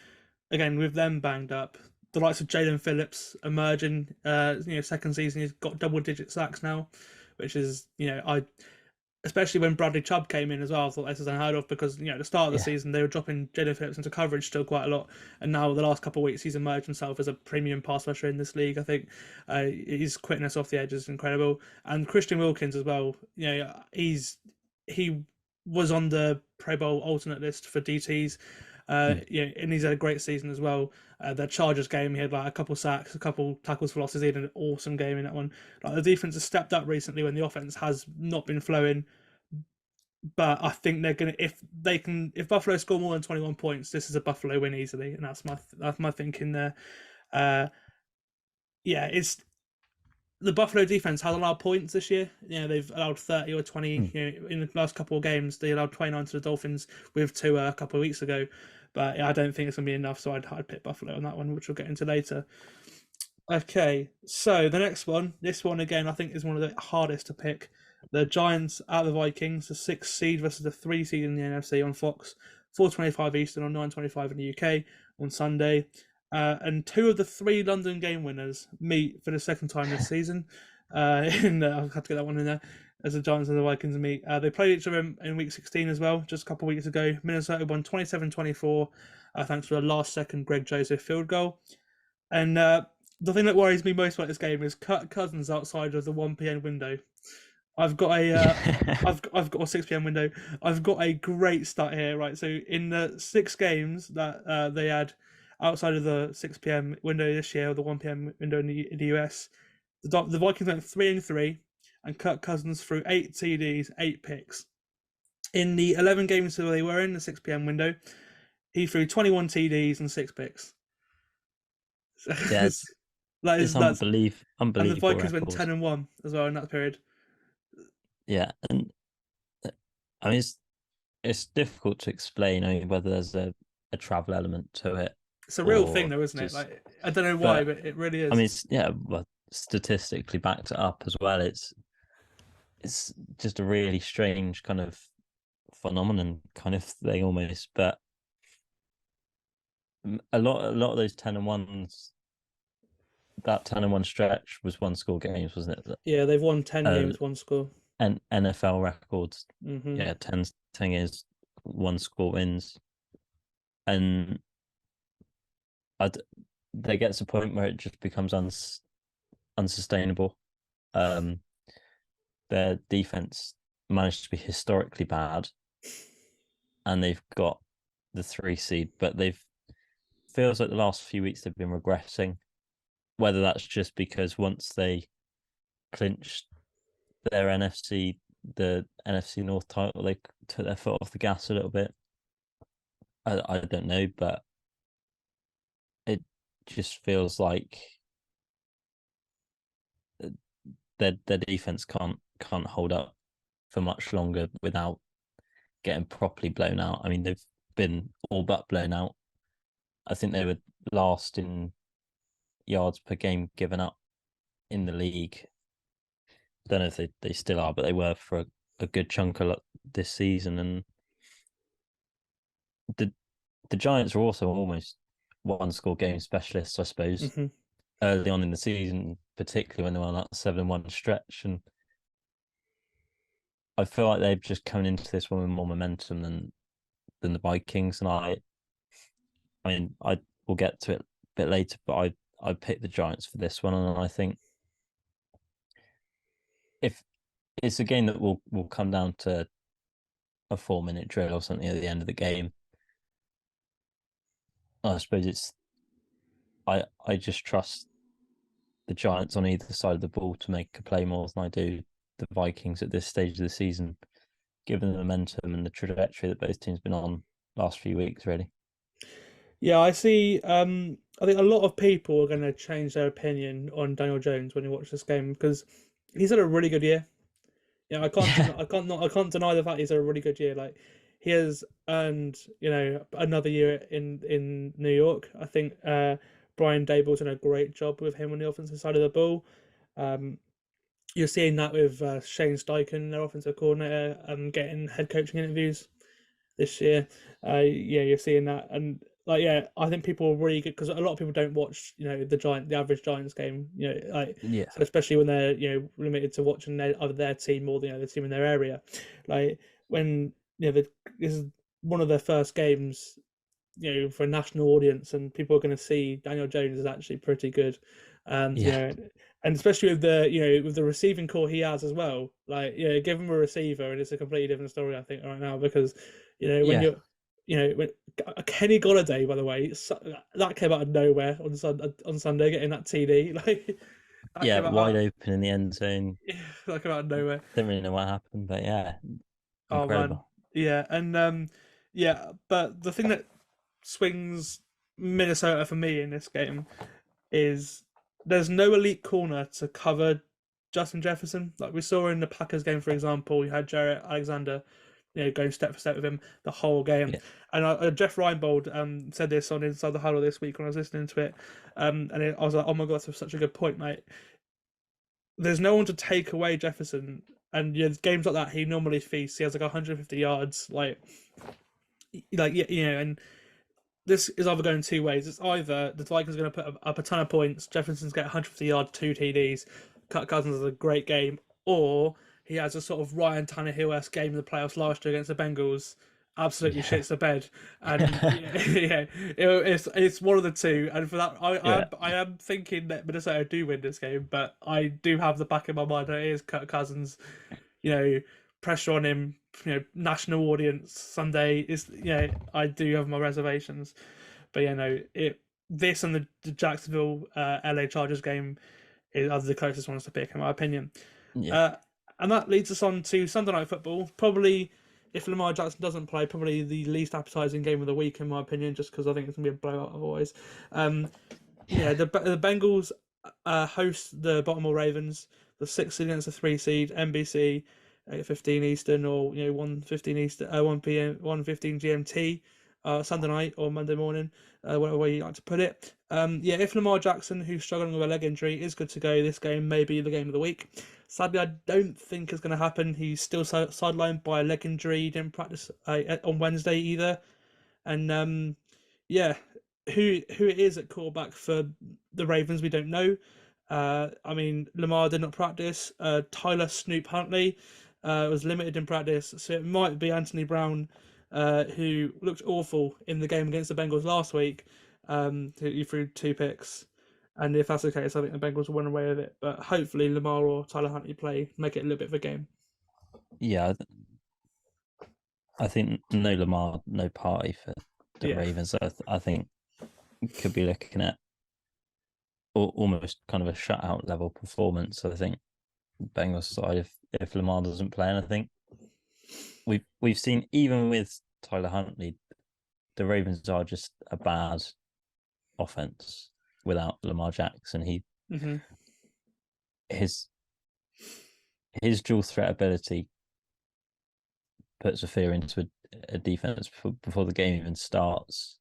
Again, with them banged up, the likes of Jalen Phillips emerging, second season, he's got double-digit sacks now, which is, especially when Bradley Chubb came in as well, I thought this is unheard of because, at the start of the season, they were dropping Jalen Phillips into coverage still quite a lot. And now the last couple of weeks, he's emerged himself as a premium pass rusher in this league. I think his quickness off the edge is incredible. And Christian Wilkins as well, he was on the Pro Bowl alternate list for DTs. And he's had a great season as well. The Chargers game, he had like a couple sacks, a couple tackles for losses. He had an awesome game in that one. Like, the defense has stepped up recently when the offense has not been flowing. But I think they're gonna, if Buffalo score more than 21 points, this is a Buffalo win easily, and that's my thinking there. It's the Buffalo defense has allowed points this year. They've allowed 30 or 20. In the last couple of games, they allowed 29 to the Dolphins with 2 a couple of weeks ago. But I don't think it's going to be enough, so I'd pick Buffalo on that one, which we'll get into later. Okay, so the next one, this one again, I think is one of the hardest to pick. The Giants at the Vikings, the 6th seed versus the 3 seed in the NFC on Fox, 4:25 Eastern or 9:25 in the UK on Sunday. And 2 of the 3 London game winners meet for the second time this season. I've had to get that one in there as the Giants and the Vikings meet. They played each other in week 16 as well, just a couple of weeks ago. Minnesota won 27-24, thanks to a last-second Greg Joseph field goal. And the thing that worries me most about this game is Kirk Cousins outside of the 1 p.m. window. I've got a 6 p.m. window. I've got a great stat here, right? So in the 6 games that they had outside of the 6 p.m. window this year, or the 1 p.m. window in the US, the Vikings went 3-3, and Kirk Cousins threw 8 TDs, 8 picks. In the 11 games that they were in the 6 p.m. window, he threw 21 TDs and 6 picks. Yeah, it's unbelievable. And the Vikings went 10-1 as well in that period. Yeah, and I mean it's difficult to explain whether there's a travel element to it. It's a real thing, though, isn't it? Like, I don't know why, but it really is. I mean, statistically backed it up as well. It's it's just a really strange kind of phenomenon kind of thing almost. But a lot of those 10-1s, that 10-1 stretch was one score games, wasn't it? Yeah, they've won 10 games, one score. And NFL records, Mm-hmm. yeah, 10 years, one score wins. And there gets a point where it just becomes unsustainable. Their defense managed to be historically bad, and they've got the 3 seed, but feels like the last few weeks they've been regressing. Whether that's just because once they clinched their the NFC North title, they took their foot off the gas a little bit. I don't know, but it just feels like their defense can't hold up for much longer without getting properly blown out. I mean, they've been all but blown out. I think they were last in yards per game given up in the league. Don't know if they still are, but they were for a good chunk of this season. And the Giants are also almost one score game specialists, I suppose. Mm-hmm. Early on in the season, particularly when they were on that 7-1 stretch, and I feel like they've just come into this one with more momentum than the Vikings. And I mean, I will get to it a bit later, but I picked the Giants for this one, and I think if it's a game that will come down to a 4-minute drill or something at the end of the game, I suppose I just trust the Giants on either side of the ball to make a play more than I do the Vikings at this stage of the season, given the momentum and the trajectory that both teams been on last few weeks, really. Yeah, I see. I think a lot of people are going to change their opinion on Daniel Jones when you watch this game because he's had a really good year. Yeah, I can't deny the fact he's had a really good year. Like he has earned, another year in New York. I think Brian Dable's done a great job with him on the offensive side of the ball. You're seeing that with Shane Steichen, their offensive coordinator, getting head coaching interviews this year. You're seeing that, and I think people are really good because a lot of people don't watch, the average Giants game, so especially when they're limited to watching their team or the team in their area, like when this is one of their first games, for a national audience, and people are going to see Daniel Jones is actually pretty good, and and especially with the receiving core he has as well, give him a receiver and it's a completely different story, I think, right now, because when you're Kenny Golladay, by the way, that came out of nowhere on Sunday, getting that TD, wide open in the end zone. That came out of nowhere. Didn't really know what happened, but incredible. Oh man, yeah, and but the thing that swings Minnesota for me in this game is there's no elite corner to cover Justin Jefferson. Like we saw in the Packers game, for example, you had Jarrett Alexander, going step for step with him the whole game. Yeah. And Jeff Reinbold said this on Inside the Huddle this week when I was listening to it, I was like, oh my god, that's such a good point, mate. There's no one to take away Jefferson, and games like that he normally feasts. He has like 150 yards, and this is either going two ways. It's either the Vikings are going to put up a ton of points, Jefferson's get 150 yards, 2 TDs, Kirk Cousins has a great game, or he has a sort of Ryan Tannehill-esque game in the playoffs last year against the Bengals, absolutely shits the bed, and it's one of the two. And for that, I am thinking that Minnesota do win this game, but I do have the back of my mind that it is Kirk Cousins, pressure on him, national audience Sunday is, I do have my reservations, but this and the Jacksonville LA Chargers game are the closest ones to pick in my opinion. And that leads us on to Sunday Night Football. Probably, if Lamar Jackson doesn't play, probably the least appetizing game of the week in my opinion, just because I think it's gonna be a blowout otherwise. The Bengals host the Baltimore Ravens, the 6 seed against the 3 seed, NBC. 8:15 Eastern, or 1:15 Eastern, 1 p.m. 1:15 GMT, Sunday night or Monday morning, whatever way you like to put it. If Lamar Jackson, who's struggling with a leg injury, is good to go, this game may be the game of the week. Sadly, I don't think it's going to happen. He's still sidelined by a leg injury. He didn't practice on Wednesday either. And yeah, who it is at quarterback for the Ravens, we don't know. I mean, Lamar did not practice. Tyler Snoop Huntley was limited in practice, so it might be Anthony Brown, who looked awful in the game against the Bengals last week. He threw 2 picks, and if that's the case, I think the Bengals will run away with it. But hopefully, Lamar or Tyler Huntley play, make it a little bit of a game. Yeah, I think no Lamar, no party for the Yeah. Ravens. I think could be looking at almost kind of a shutout level performance. I think Bengals side if Lamar doesn't play, and I think we've seen even with Tyler Huntley, the Ravens are just a bad offense without Lamar Jackson. His dual threat ability puts a fear into a defense before the game even starts.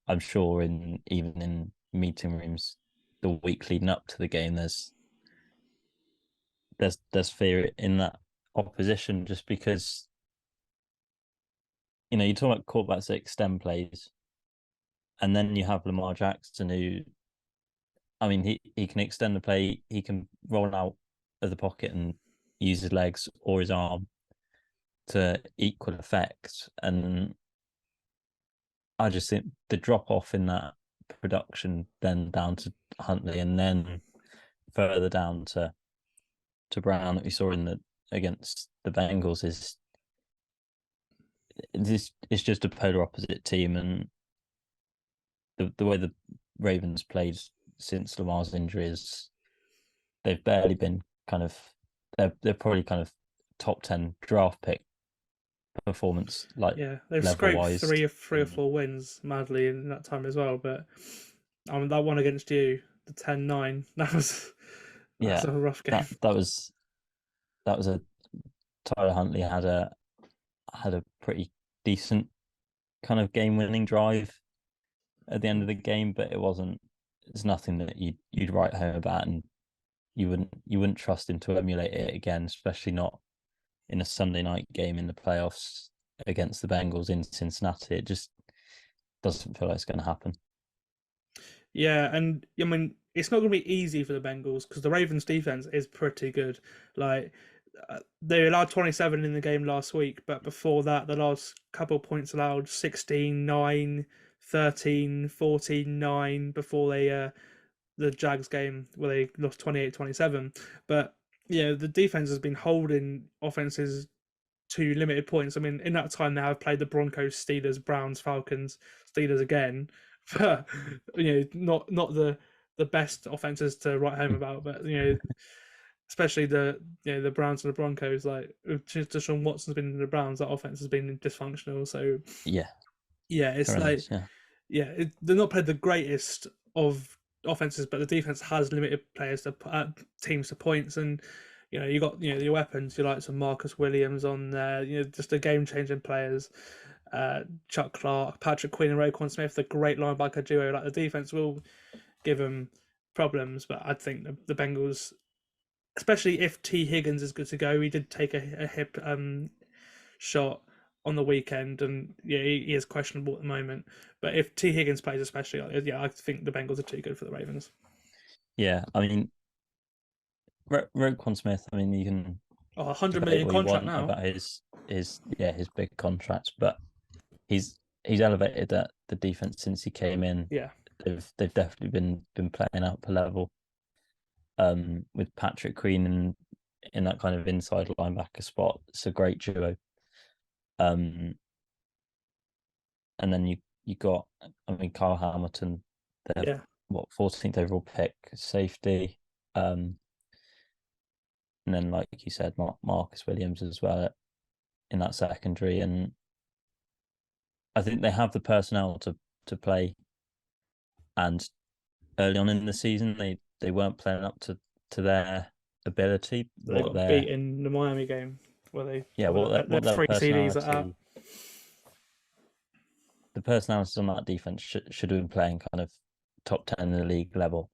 I'm sure even in meeting rooms the week leading up to the game, there's fear in that opposition, just because you talk about quarterbacks that extend plays, and then you have Lamar Jackson, who, I mean, he can extend the play, he can roll out of the pocket and use his legs or his arm to equal effect. And I just think the drop off in that production, then down to Huntley, and then further down to Brown that we saw against the Bengals, it's just a polar opposite team. And the way the Ravens played since Lamar's injuries, they've barely been they're probably kind of top 10 draft pick performance, like, Yeah, they've level-wise. scraped three or 4 wins madly in that time as well. But that one against you, the 10-9, that's a rough game. That was a Tyler Huntley had a pretty decent kind of game-winning drive at the end of the game, but it's nothing that you'd write home about, and you wouldn't trust him to emulate it again, especially not in a Sunday night game in the playoffs against the Bengals in Cincinnati. It just doesn't feel like it's going to happen. Yeah, and I mean, it's not going to be easy for the Bengals because the Ravens' defense is pretty good. Like, they allowed 27 in the game last week, but before that, the last couple of points allowed 16-9, 13, 14-9 before the Jags game where they lost 28-27. But the defense has been holding offenses to limited points. I mean, in that time they have played the Broncos, Steelers, Browns, Falcons, Steelers again. But not the best offenses to write home about. But especially the Browns and the Broncos, like Deshaun Watson's been in the Browns, that offense has been dysfunctional. So it's like they're not played the greatest of offenses, but the defense has limited players to teams to points. And you got your weapons, you like some Marcus Williams on there, just the game changing players, Chuck Clark, Patrick Quinn, and Roquan Smith, the great linebacker duo. Like, the defense will give them problems, but I think the Bengals, especially if T Higgins is good to go, he did take a hip shot on the weekend, and he is questionable at the moment. But if T Higgins plays, especially, I think the Bengals are too good for the Ravens. Yeah, I mean, Roquan Smith, I mean, you can $100 million contract now about his big contract, but he's elevated the defense since he came in. Yeah, they've definitely been playing up a level. With Patrick Queen in that kind of inside linebacker spot, it's a great duo. And then you got, I mean, Kyle Hamilton, the 14th overall pick, safety. And then, like you said, Marcus Williams as well in that secondary. And I think they have the personnel to play. And early on in the season, they weren't playing up to their ability. They got beat in the Miami game where they what their 3 CDs at that. The personalities on that defense should have been playing kind of top 10 in the league level.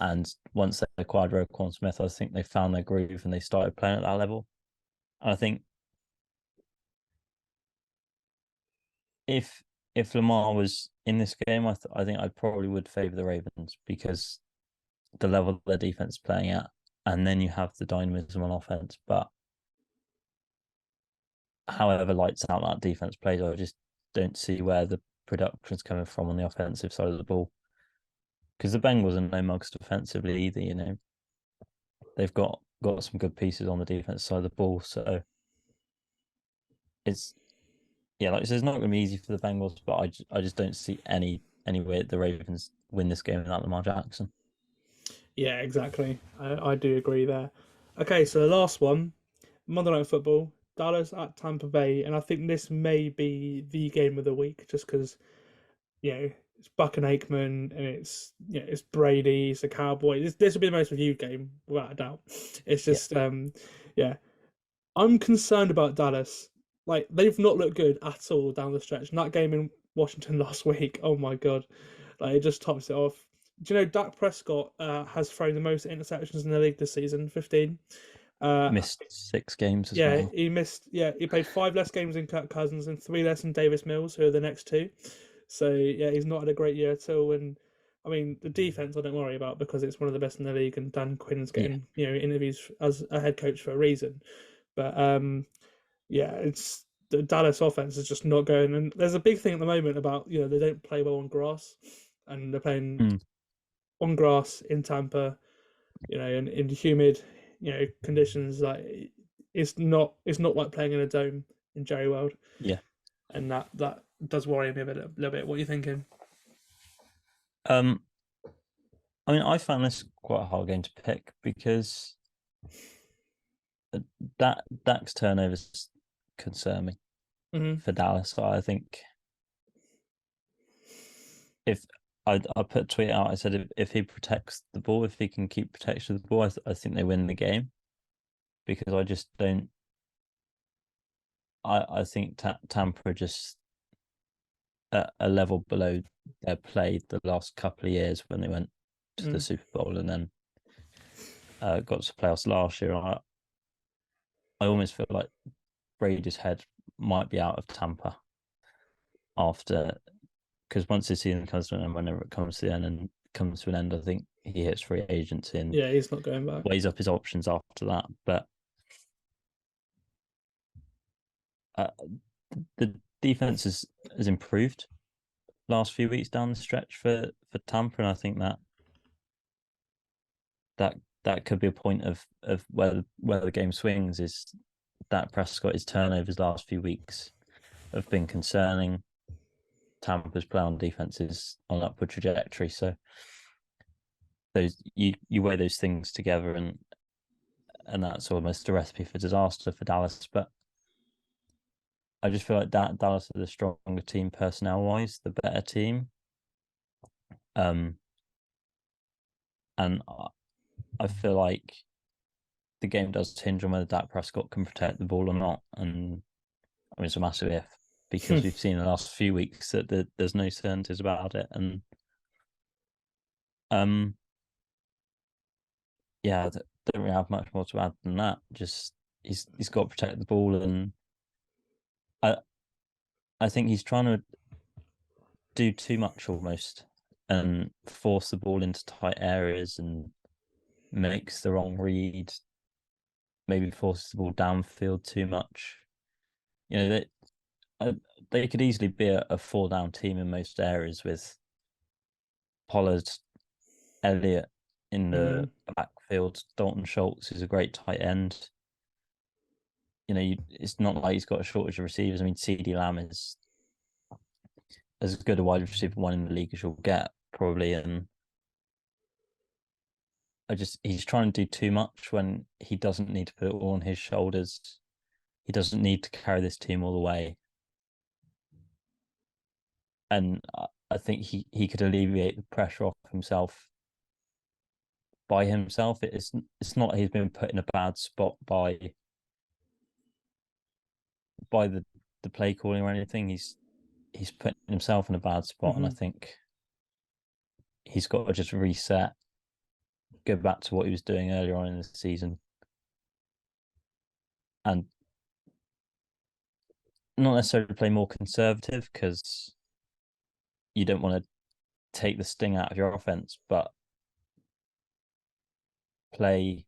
And once they acquired Roquan Smith, I think they found their groove and they started playing at that level. And I think if Lamar was in this game, I think I probably would favour the Ravens because the level their defense is playing at, and then you have the dynamism on offense. But however lights out that defense plays, I just don't see where the production's coming from on the offensive side of the ball. Because the Bengals are no mugs defensively either, you know. They've got some good pieces on the defense side of the ball. So it's like I said, it's not going to be easy for the Bengals, but I just don't see any way the Ravens win this game without Lamar Jackson. Yeah, exactly. I do agree there. Okay, so the last one, Monday Night Football, Dallas at Tampa Bay, and I think this may be the game of the week, just because it's Buck and Aikman, and it's Brady, it's the Cowboys. This will be the most reviewed game without a doubt. It's just yeah. I'm concerned about Dallas. Like, they've not looked good at all down the stretch. And that game in Washington last week, oh my god, like it just tops it off. Do you know Dak Prescott has thrown the most interceptions in the league this season, 15. Missed 6 games as Yeah, well. he missed. Yeah, he played 5 less games than Kirk Cousins and 3 less than Davis Mills, who are the next two. So yeah, he's not had a great year at all. And I mean, the defense I don't worry about because it's one of the best in the league, and Dan Quinn's getting interviews as a head coach for a reason. But yeah, it's the Dallas offense is just not going. And there's a big thing at the moment about they don't play well on grass, and they're playing on grass in Tampa, and in humid, conditions. Like it's not like playing in a dome in Jerry World. Yeah, and that does worry me a little bit. What are you thinking? I mean, I found this quite a hard game to pick because Dak's turnovers concern me for Dallas. I think if I put a tweet out, I said if he protects the ball, if he can keep protection of the ball, I think they win the game. Because I just don't. I think Tampa are just a level below their play the last couple of years when they went to the Super Bowl and then got to playoffs last year. I almost feel like Brady's head might be out of Tampa after, because once the season comes to an end, whenever it comes to the end and comes to an end, I think he hits free agency and he's not going back. Weighs up his options after that. But the defense has improved last few weeks down the stretch for Tampa, and I think that could be a point of where the game swings is that Prescott, his turnovers last few weeks have been concerning. Tampa's play on defense is on an upward trajectory, so those you weigh those things together, and that's almost a recipe for disaster for Dallas. But I just feel like Dallas are the stronger team personnel wise, the better team. And I feel like the game does hinge on whether Dak Prescott can protect the ball or not. And I mean, it's a massive if, because we've seen in the last few weeks that there's no certainties about it. And yeah, I don't really have much more to add than that. Just he's got to protect the ball, and I think he's trying to do too much almost and force the ball into tight areas and makes the wrong read, maybe forces the ball downfield too much. They could easily be a 4-down team in most areas with Pollard, Elliott in the backfield. Dalton Schultz is a great tight end. It's not like he's got a shortage of receivers. I mean, CeeDee Lamb is as good a wide receiver one in the league as you'll get, probably. And he's trying to do too much when he doesn't need to put it all on his shoulders. He doesn't need to carry this team all the way. And I think he could alleviate the pressure off himself by himself. It's not like he's been put in a bad spot by the play calling or anything. He's putting himself in a bad spot, and I think he's got to just reset go back to what he was doing earlier on in the season, and not necessarily play more conservative, because you don't want to take the sting out of your offense, but play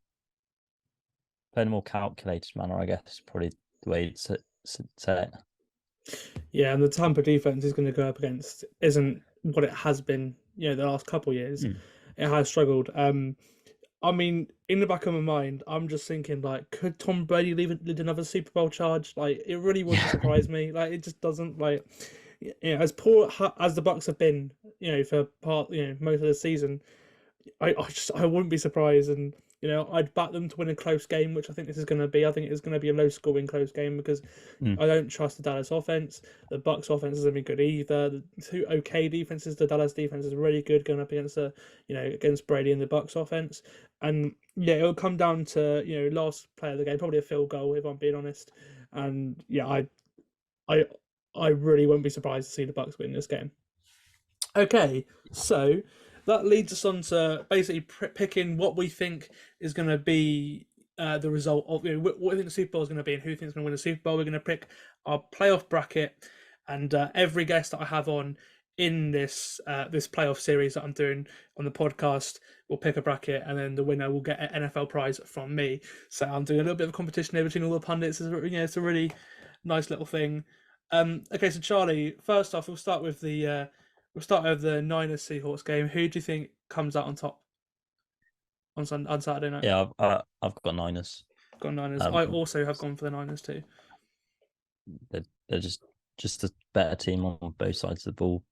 in a more calculated manner, I guess, probably the way to say it. Yeah, and the Tampa defense is going to go up against isn't what it has been, the last couple of years. It has struggled. I mean, in the back of my mind, I'm just thinking, like, could Tom Brady lead another Super Bowl charge? Like, it really wouldn't surprise me. Like, it just doesn't. Like, as poor as the Bucks have been, for most of the season, I wouldn't be surprised, and I'd back them to win a close game, which I think this is going to be. I think it's going to be a low-scoring close game because I don't trust the Dallas offense. The Bucks offense isn't good either. The two okay defenses, the Dallas defense is really good going up against against Brady and the Bucks offense, and it'll come down to last play of the game, probably a field goal if I'm being honest, and I really wouldn't be surprised to see the Bucks win this game. Okay, so that leads us on to basically picking what we think is going to be the result of what we think the Super Bowl is going to be and who thinks is going to win the Super Bowl. We're going to pick our playoff bracket, and every guest that I have on in this playoff series that I'm doing on the podcast will pick a bracket, and then the winner will get an NFL prize from me. So I'm doing a little bit of competition here between all the pundits. It's a really nice little thing. Okay, so Charlie, first off, we'll start with the Niners Seahawks game. Who do you think comes out on top on Saturday night? Yeah, I've got Niners. Got Niners. I also have gone for the Niners too. They're just a better team on both sides of the ball.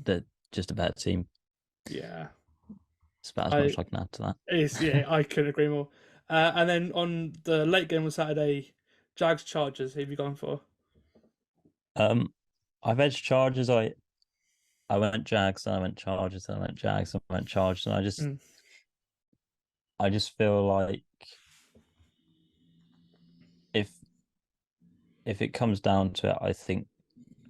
They're just a better team. Yeah, it's about as much I can add to that. I couldn't agree more. And then on the late game on Saturday, Jags Chargers. Who have you gone for? I've edged Chargers. I went Jags, and I went Chargers, and I went Jags, and I went Chargers, and I just feel like if it comes down to it, I think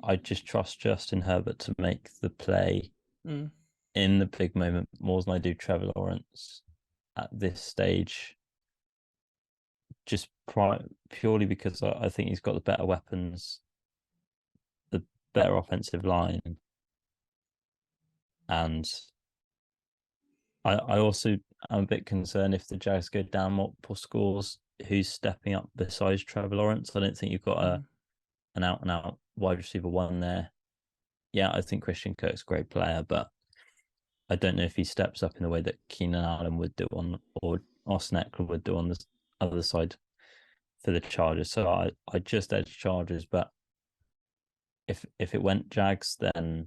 I just trust Justin Herbert to make the play in the big moment more than I do Trevor Lawrence at this stage. Just purely because I think he's got the better weapons, the better offensive line, and I also am a bit concerned if the Jags go down multiple scores, who's stepping up besides Trevor Lawrence. I don't think you've got an out-and-out wide receiver one there. Yeah, I think Christian Kirk's a great player, but I don't know if he steps up in the way that Keenan Allen would do or Austin Eckler would do on the other side for the Chargers. So I just edge Chargers, but if it went Jags, then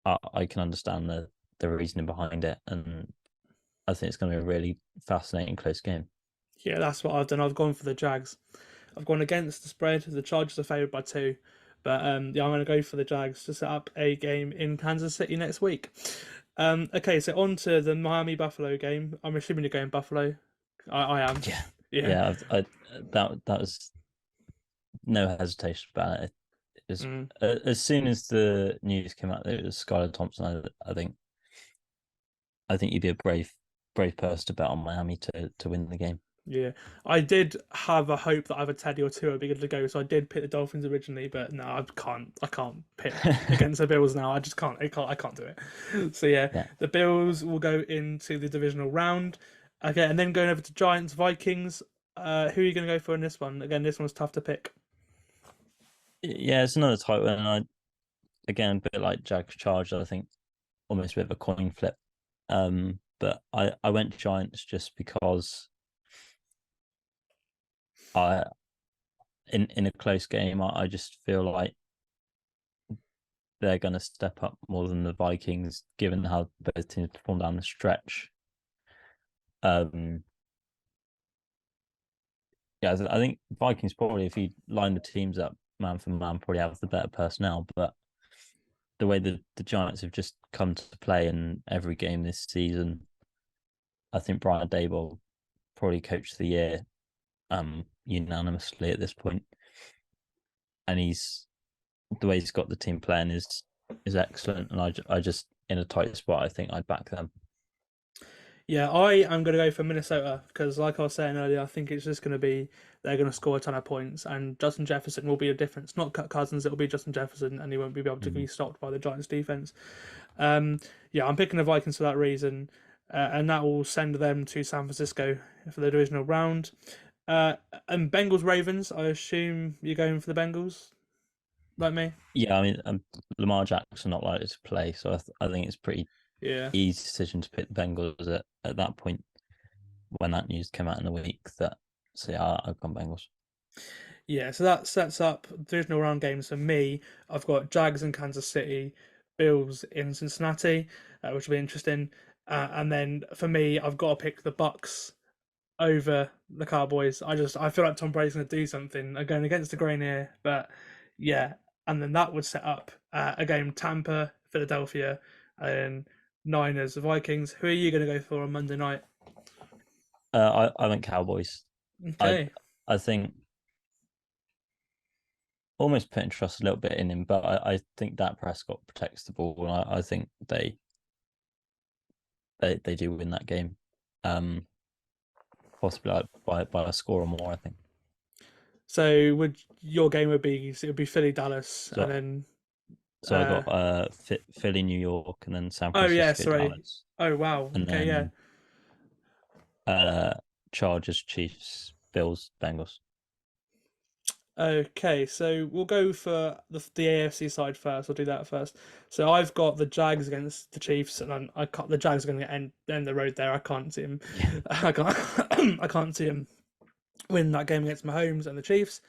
I can understand the reasoning behind it, and I think it's going to be a really fascinating close game. Yeah, that's what I've done. I've gone for the Jags. I've gone against the spread. The Chargers are favoured by 2. But I'm going to go for the Jags to set up a game in Kansas City next week. Okay, so on to the Miami-Buffalo game. I'm assuming you're going Buffalo. I am. Yeah. That was no hesitation about it. It was, as soon as the news came out that it was Skylar Thompson, I think you'd be a brave person to bet on Miami to win the game. Yeah, I did have a hope that either Teddy or Tua would be good to go, so I did pick the Dolphins originally, but no, I can't pick against the Bills now. I just can't. I can't do it. So yeah, the Bills will go into the divisional round. Okay, and then going over to Giants Vikings. Who are you going to go for in this one? Again, this one's tough to pick. Yeah, it's another tight one. Again, a bit like Jags Chargers, I think almost a bit of a coin flip. But I went Giants just because in a close game, I just feel like they're going to step up more than the Vikings, given how both teams perform down the stretch. I think Vikings probably, if you line the teams up man for man, probably have the better personnel. But the way the Giants have just come to play in every game this season, I think Brian Daboll probably coach of the year unanimously at this point. And the way he's got the team playing is excellent. And I just in a tight spot, I think I'd back them. Yeah, I am going to go for Minnesota because, like I was saying earlier, I think it's just going to be they're going to score a ton of points, and Justin Jefferson will be a difference. Not Kirk Cousins, it'll be Justin Jefferson, and he won't be able to be stopped by the Giants' defense. Yeah, I'm picking the Vikings for that reason, and that will send them to San Francisco for the divisional round. And Bengals Ravens, I assume you're going for the Bengals, like me. Yeah, I mean, Lamar Jackson not likely to play, so I think it's pretty Yeah. easy decision to pick the Bengals at that point when that news came out in the week. So yeah, I've gone Bengals. Yeah, so that sets up divisional round games for me. I've got Jags in Kansas City, Bills in Cincinnati, which will be interesting. And then for me, I've got to pick the Bucks over the Cowboys. I feel like Tom Brady's going to do something. I'm going against the grain here, but yeah. And then that would set up a game Tampa, Philadelphia, and Niners, Vikings. Who are you going to go for on Monday night? I went Cowboys. Okay. I think almost putting trust a little bit in him, but I think Dak Prescott protects the ball, and I think they do win that game, possibly by a score or more. I think. So would your game would be Philly Dallas So, and then I got Philly, New York, and then San oh yeah, Francisco, sorry. Dallas, Oh wow. and Okay, yeah. then Chargers, Chiefs, Bills, Bengals. Okay, so we'll go for the AFC side first. I'll do that first. So I've got the Jags against the Chiefs, and I can't. The Jags are going to end the road there. I can't see him. I can't. I can't see him win that game against Mahomes and the Chiefs.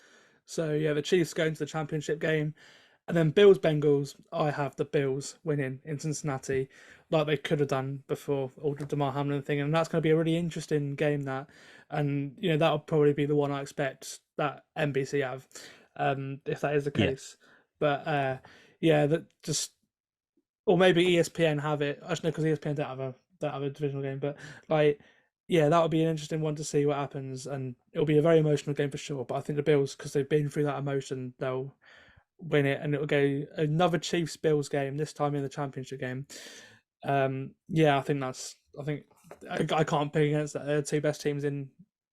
So yeah, the Chiefs go into the championship game, and then Bills Bengals. I have the Bills winning in Cincinnati, like they could have done before all the Damar Hamlin thing, and that's going to be a really interesting game. And that'll probably be the one I expect that NBC have, if that is the case. But yeah, that just or maybe ESPN have it. Actually, no, because ESPN don't have a divisional game, but like. Yeah, that would be an interesting one to see what happens, and it'll be a very emotional game for sure. But I think the Bills, because they've been through that emotion, they'll win it, and it'll go another Chiefs Bills game this time in the championship game. Yeah, I think I can't pick against that. They're the two best teams in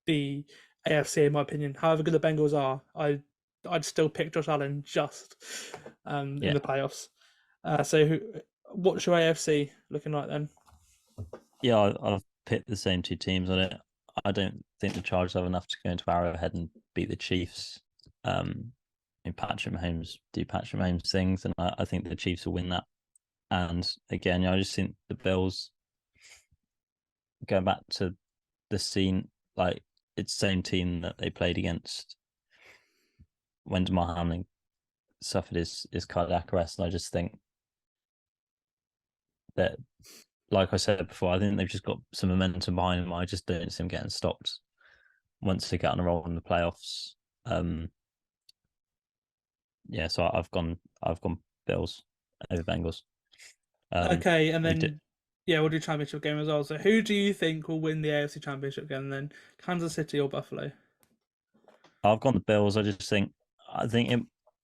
the AFC in my opinion. However good the Bengals are, I'd still pick Josh Allen just in the playoffs. So what's your AFC looking like then? Yeah, I've picked the same two teams on it. I don't think the Chargers have enough to go into Arrowhead and beat the Chiefs. Patrick Mahomes do Patrick Mahomes things, and I think the Chiefs will win that. And again, I just think the Bills, going back to the scene, like it's the same team that they played against when Damar Hamlin suffered his cardiac arrest, and I just think that, like I said before, I think they've just got some momentum behind them. I just don't see them getting stopped once they get on a roll in the playoffs. Yeah, so I've gone Bills over Bengals. Okay, and then we'll do championship game as well. So who do you think will win the AFC Championship game then? Kansas City or Buffalo? I've gone the Bills. I think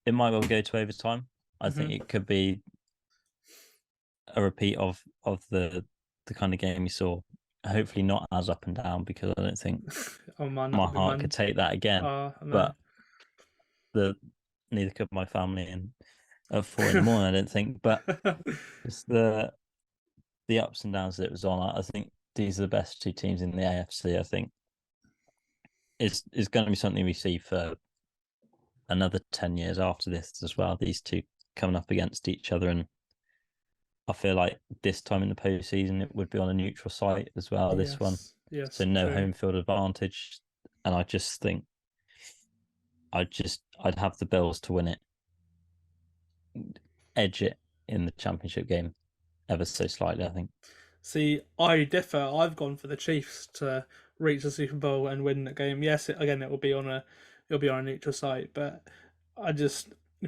it might well go to overtime. I think it could be a repeat of the kind of game you saw. Hopefully not as up and down, because I don't think my heart could take that again. No. But neither could my family, and at 4 a.m, I don't think. But it's the ups and downs that it was on. I think these are the best two teams in the AFC. I think it's going to be something we see for another 10 years after this as well. These two coming up against each other, and I feel like this time in the postseason it would be on a neutral site as well. This one, so no home field advantage, and I just think I'd have the Bills to win it, edge it in the championship game ever so slightly, I think. See, I differ. I've gone for the Chiefs to reach the Super Bowl and win the game. Yes, it will be on a neutral site, but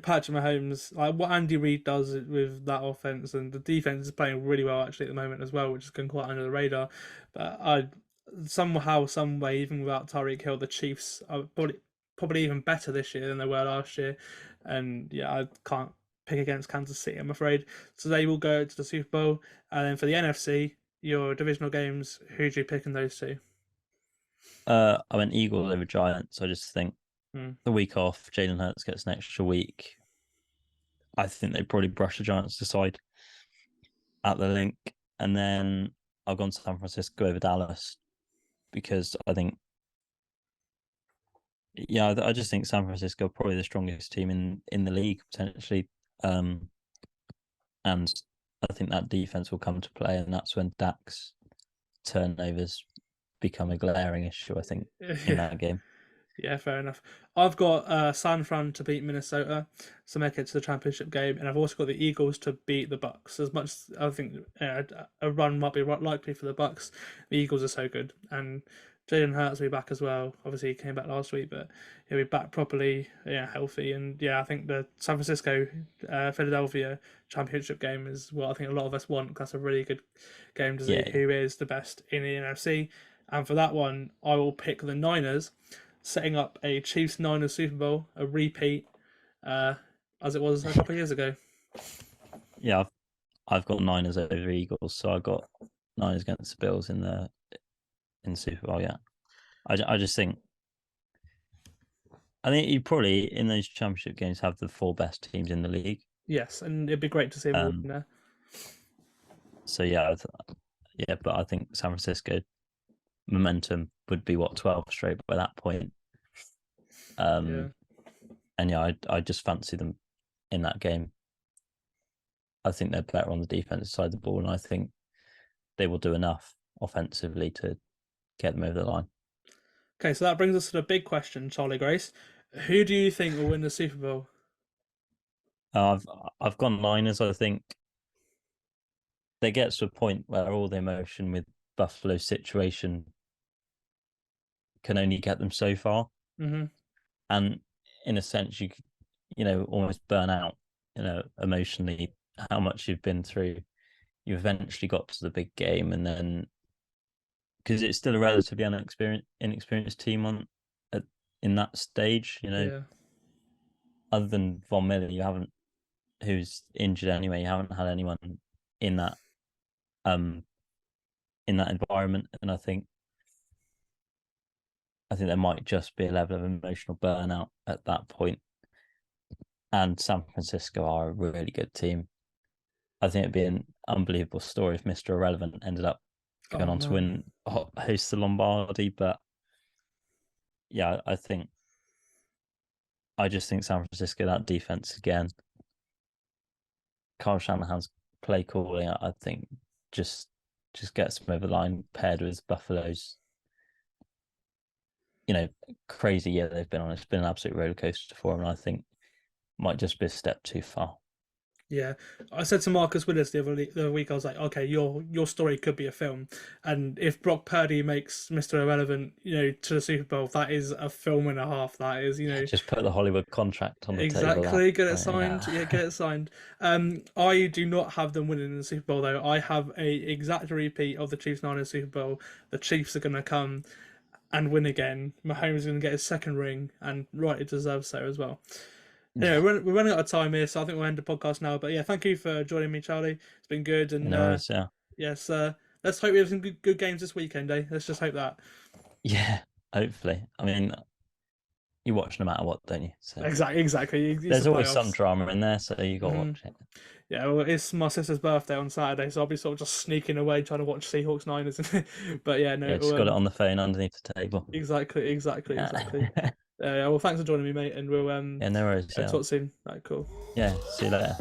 Patrick Mahomes, like what Andy Reid does with that offense, and the defense is playing really well actually at the moment as well, which has gone quite under the radar. But somehow, some way, even without Tyreek Hill, the Chiefs are probably even better this year than they were last year. And yeah, I can't pick against Kansas City, I'm afraid. So they will go to the Super Bowl. And then for the NFC, your divisional games, who do you pick in those two? I went Eagles over Giants. I just think Hmm. the week off, Jalen Hurts gets an extra week. I think they probably brush the Giants aside at the link. And then I've gone to San Francisco over Dallas because I think, I just think San Francisco are probably the strongest team in the league potentially. And I think that defense will come to play, and that's when Dak's turnovers become a glaring issue, I think, in that game. Yeah, fair enough. I've got San Fran to beat Minnesota to make it to the championship game, and I've also got the Eagles to beat the Bucks. As much as I think a run might be likely for the Bucks, the Eagles are so good, and Jalen Hurts will be back as well. Obviously, he came back last week, but he'll be back properly, healthy. And I think the San Francisco Philadelphia championship game is what I think a lot of us want. That's a really good game to see who is the best in the NFC. And for that one, I will pick the Niners, setting up a Chiefs-Niners Super Bowl, a repeat, as it was a couple of years ago. Yeah, I've got Niners over Eagles, so I've got Niners against the Bills in Super Bowl. Yeah, I just think you probably in those championship games have the 4 best teams in the league. Yes, and it'd be great to see them all in there. So but I think San Francisco momentum would be 12 straight by that point. And I just fancy them in that game. I think they're better on the defensive side of the ball, and I think they will do enough offensively to get them over the line. Okay, so that brings us to the big question, Charlie Grace. Who do you think will win the Super Bowl? I've gone Niners. I think they get to a point where all the emotion with Buffalo's situation can only get them so far. Mm-hmm. And in a sense, you almost burn out, emotionally, how much you've been through. You eventually got to the big game, and then because it's still a relatively inexperienced team in that stage, other than Von Miller, who's injured anyway. You haven't had anyone in that environment, and I think there might just be a level of emotional burnout at that point. And San Francisco are a really good team. I think it'd be an unbelievable story if Mr. Irrelevant ended up going on to host the Lombardi. But yeah, I just think San Francisco, that defense again, Kyle Shanahan's play calling, I think just gets them over the line, paired with Buffalo's crazy year they've been on. It's been an absolute roller coaster for them, and I think might just be a step too far. Yeah, I said to Marcus Willis the other week, I was like, okay, your story could be a film, and if Brock Purdy makes Mr. Irrelevant, to the Super Bowl, that is a film and a half. That is, just put the Hollywood contract on the table. Exactly, get it signed. Yeah, get it signed. I do not have them winning the Super Bowl though. I have a exact repeat of the Chiefs-Niners Super Bowl. The Chiefs are going to come and win again. Mahomes is going to get his second ring, and rightly deserves so as well. Yeah, we're running out of time here, so I think we'll end the podcast now. But yeah, thank you for joining me, Charlie. It's been good, and yes, let's hope we have some good games this weekend. Let's just hope that. Yeah, hopefully. I mean, you watch no matter what, don't you? So exactly. There's always some drama in there, so you got to watch it. Yeah, well, it's my sister's birthday on Saturday, so I'll be sort of just sneaking away trying to watch Seahawks Niners. But yeah, no, just got it on the phone underneath the table. Exactly. Well, thanks for joining me, mate, and we'll no worries. talk soon. Right, cool. Yeah, see you later.